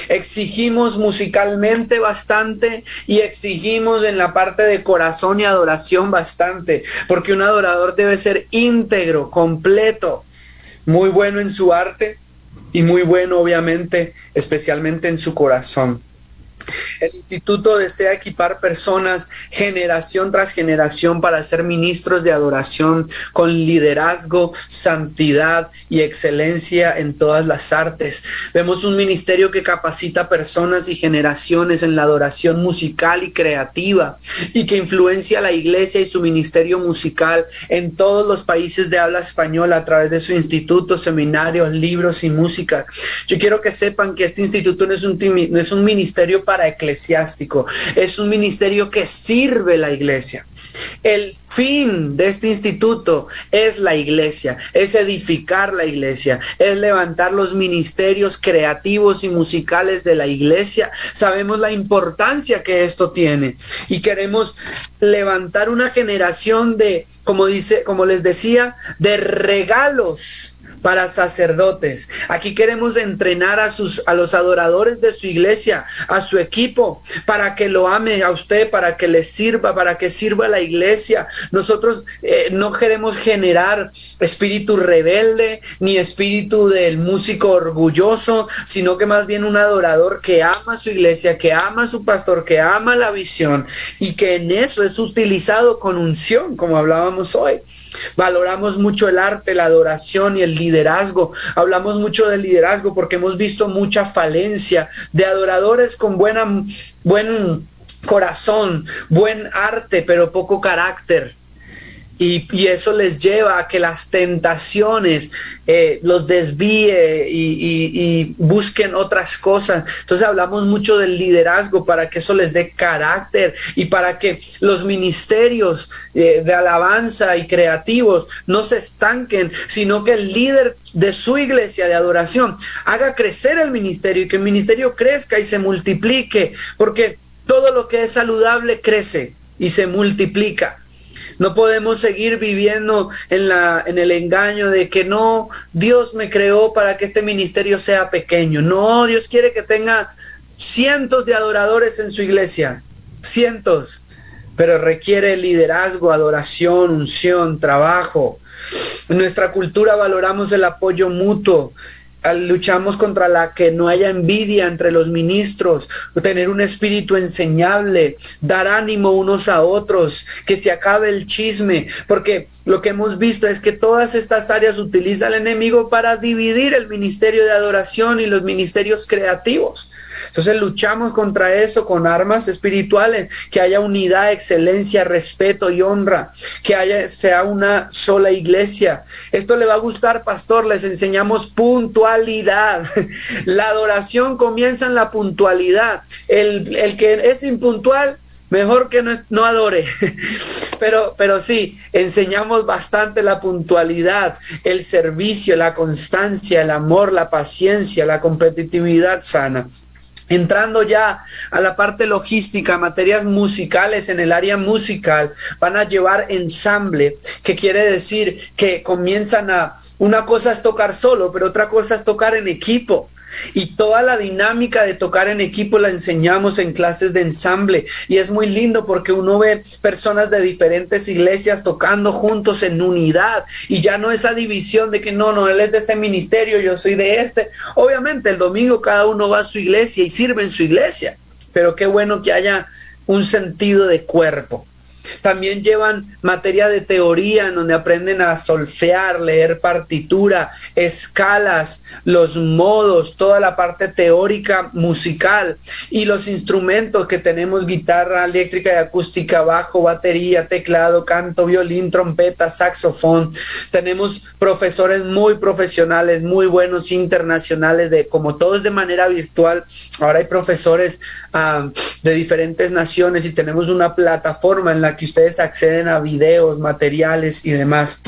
D: Exigimos musicalmente bastante y exigimos en la parte de corazón y adoración bastante, porque un adorador debe ser íntegro, completo, muy bueno en su arte y muy bueno, obviamente, especialmente en su corazón. El instituto desea equipar personas generación tras generación para ser ministros de adoración con liderazgo, santidad y excelencia en todas las artes. Vemos un ministerio que capacita personas y generaciones en la adoración musical y creativa y que influencia a la iglesia y su ministerio musical en todos los países de habla española a través de su instituto, seminarios, libros y música. Yo quiero que sepan que este instituto no es un ministerio para eclesiástico, es un ministerio que sirve la iglesia. El fin de este instituto es la iglesia, es edificar la iglesia, es levantar los ministerios creativos y musicales de la iglesia. Sabemos la importancia que esto tiene y queremos levantar una generación de, como les decía, de regalos para sacerdotes. Aquí queremos entrenar a los adoradores de su iglesia, a su equipo, para que lo ame a usted, para que le sirva, para que sirva a la iglesia. Nosotros no queremos generar espíritu rebelde, ni espíritu del músico orgulloso, sino que más bien un adorador que ama a su iglesia, que ama a su pastor, que ama la visión, y que en eso es utilizado con unción, como hablábamos hoy. Valoramos mucho el arte, la adoración y el liderazgo. Hablamos mucho del liderazgo porque hemos visto mucha falencia de adoradores con buen corazón, buen arte, pero poco carácter. Y eso les lleva a que las tentaciones los desvíe y busquen otras cosas. Entonces hablamos mucho del liderazgo para que eso les dé carácter y para que los ministerios de alabanza y creativos no se estanquen, sino que el líder de su iglesia de adoración haga crecer el ministerio y que el ministerio crezca y se multiplique, porque todo lo que es saludable crece y se multiplica. No podemos seguir viviendo en el engaño de que no, Dios me creó para que este ministerio sea pequeño. No, Dios quiere que tenga cientos de adoradores en su iglesia, cientos, pero requiere liderazgo, adoración, unción, trabajo. En nuestra cultura valoramos el apoyo mutuo. Luchamos contra la que no haya envidia entre los ministros, tener un espíritu enseñable, dar ánimo unos a otros, que se acabe el chisme, porque lo que hemos visto es que todas estas áreas utiliza el enemigo para dividir el ministerio de adoración y los ministerios creativos. Entonces luchamos contra eso con armas espirituales, que haya unidad, excelencia, respeto y honra, que sea una sola iglesia. Esto le va a gustar, pastor, les enseñamos puntualidad. La adoración comienza en la puntualidad. El que es impuntual, mejor que no adore. Pero sí, enseñamos bastante la puntualidad, el servicio, la constancia, el amor, la paciencia, la competitividad sana. Entrando ya a la parte logística, materias musicales en el área musical, van a llevar ensamble, que quiere decir que una cosa es tocar solo, pero otra cosa es tocar en equipo. Y toda la dinámica de tocar en equipo la enseñamos en clases de ensamble, y es muy lindo porque uno ve personas de diferentes iglesias tocando juntos en unidad, y ya no esa división de que no, él es de ese ministerio, yo soy de este. Obviamente el domingo cada uno va a su iglesia y sirve en su iglesia, pero qué bueno que haya un sentido de cuerpo. También llevan materia de teoría en donde aprenden a solfear, leer partitura, escalas, los modos, toda la parte teórica musical, y los instrumentos que tenemos: guitarra eléctrica y acústica, bajo, batería, teclado, canto, violín, trompeta, saxofón. Tenemos profesores muy profesionales, muy buenos, internacionales, como todos de manera virtual. Ahora hay profesores de diferentes naciones, y tenemos una plataforma en la que ustedes acceden a videos, materiales y demás.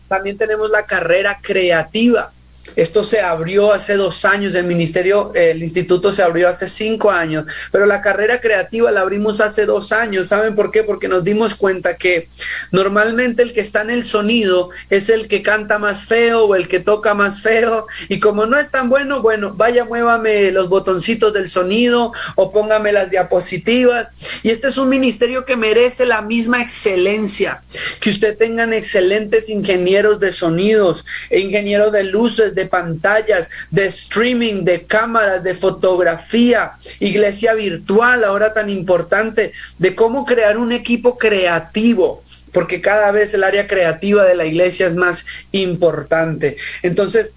D: También tenemos la carrera creativa. Esto se abrió hace 2 años, el instituto se abrió hace 5 años, pero la carrera creativa la abrimos hace 2 años. ¿Saben por qué? Porque nos dimos cuenta que normalmente el que está en el sonido es el que canta más feo o el que toca más feo, y como no es tan bueno, vaya, muévame los botoncitos del sonido o póngame las diapositivas. Y este es un ministerio que merece la misma excelencia, que usted tengan excelentes ingenieros de sonidos, ingenieros de luces, de pantallas, de streaming, de cámaras, de fotografía, iglesia virtual, ahora tan importante, de cómo crear un equipo creativo, porque cada vez el área creativa de la iglesia es más importante. Entonces,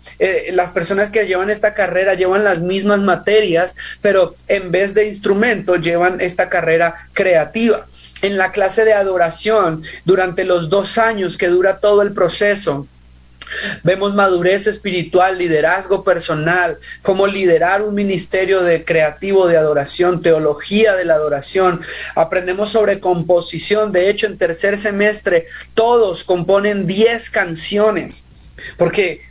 D: las personas que llevan esta carrera llevan las mismas materias, pero en vez de instrumentos llevan esta carrera creativa. En la clase de adoración, durante los 2 años que dura todo el proceso, vemos madurez espiritual, liderazgo personal, cómo liderar un ministerio de creativo de adoración, teología de la adoración. Aprendemos sobre composición. De hecho, en tercer semestre todos componen 10 canciones. Porque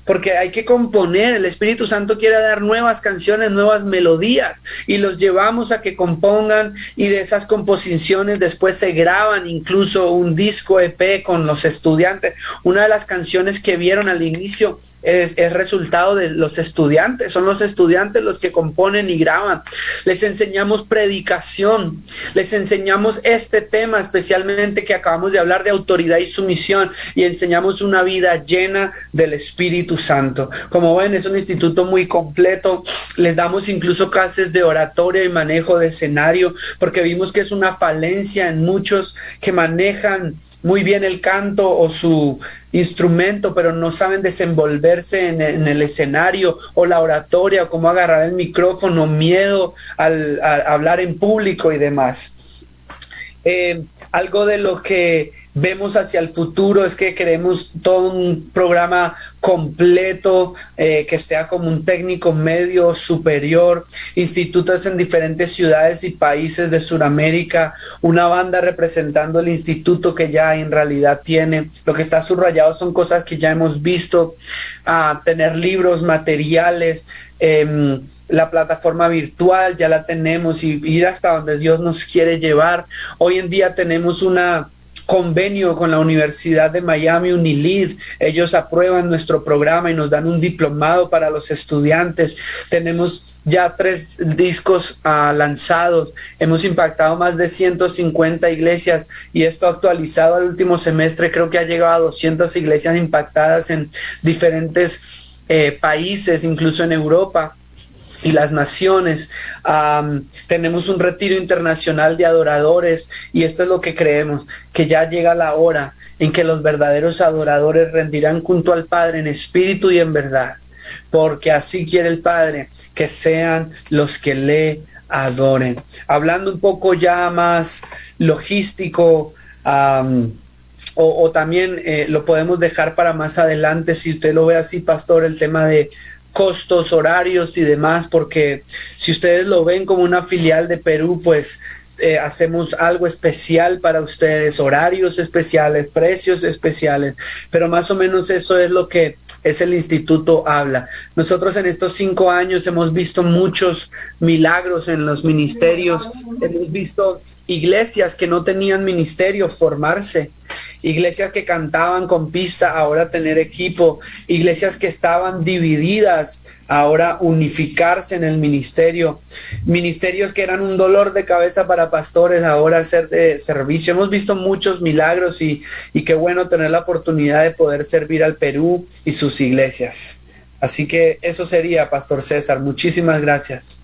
D: hay que componer. El Espíritu Santo quiere dar nuevas canciones, nuevas melodías, y los llevamos a que compongan, y de esas composiciones después se graban incluso un disco EP con los estudiantes. Una de las canciones que vieron al inicio es resultado de los estudiantes. Son los estudiantes los que componen y graban. Les enseñamos predicación, les enseñamos este tema especialmente que acabamos de hablar, de autoridad y sumisión, y enseñamos una vida llena del Espíritu Santo. Como ven, es un instituto muy completo. Les damos incluso clases de oratoria y manejo de escenario, porque vimos que es una falencia en muchos que manejan muy bien el canto o su instrumento, pero no saben desenvolverse en el escenario, o la oratoria, o cómo agarrar el micrófono, miedo a hablar en público y demás. Algo de lo que vemos hacia el futuro es que queremos todo un programa completo, que sea como un técnico medio superior, institutos en diferentes ciudades y países de Sudamérica, una banda representando el instituto que ya en realidad tiene. Lo que está subrayado son cosas que ya hemos visto, tener libros, materiales, la plataforma virtual ya la tenemos, y ir hasta donde Dios nos quiere llevar. Hoy en día tenemos una convenio con la Universidad de Miami, UNILEAD. Ellos aprueban nuestro programa y nos dan un diplomado para los estudiantes. Tenemos ya 3 discos lanzados. Hemos impactado más de 150 iglesias, y esto actualizado al último semestre creo que ha llegado a 200 iglesias impactadas en diferentes países, incluso en Europa y las naciones. Tenemos un retiro internacional de adoradores, y esto es lo que creemos, que ya llega la hora en que los verdaderos adoradores rendirán culto al Padre en espíritu y en verdad, porque así quiere el Padre, que sean los que le adoren. Hablando un poco ya más logístico, o también lo podemos dejar para más adelante, si usted lo ve así, pastor, el tema de costos, horarios y demás, porque si ustedes lo ven como una filial de Perú, pues hacemos algo especial para ustedes, horarios especiales, precios especiales, pero más o menos eso es lo que es el instituto habla. Nosotros en estos 5 años hemos visto muchos milagros en los ministerios, hemos visto iglesias que no tenían ministerio formarse, iglesias que cantaban con pista ahora tener equipo, iglesias que estaban divididas ahora unificarse en el ministerio, ministerios que eran un dolor de cabeza para pastores ahora ser de servicio. Hemos visto muchos milagros, y qué bueno tener la oportunidad de poder servir al Perú y sus iglesias. Así que eso sería, Pastor César. Muchísimas gracias.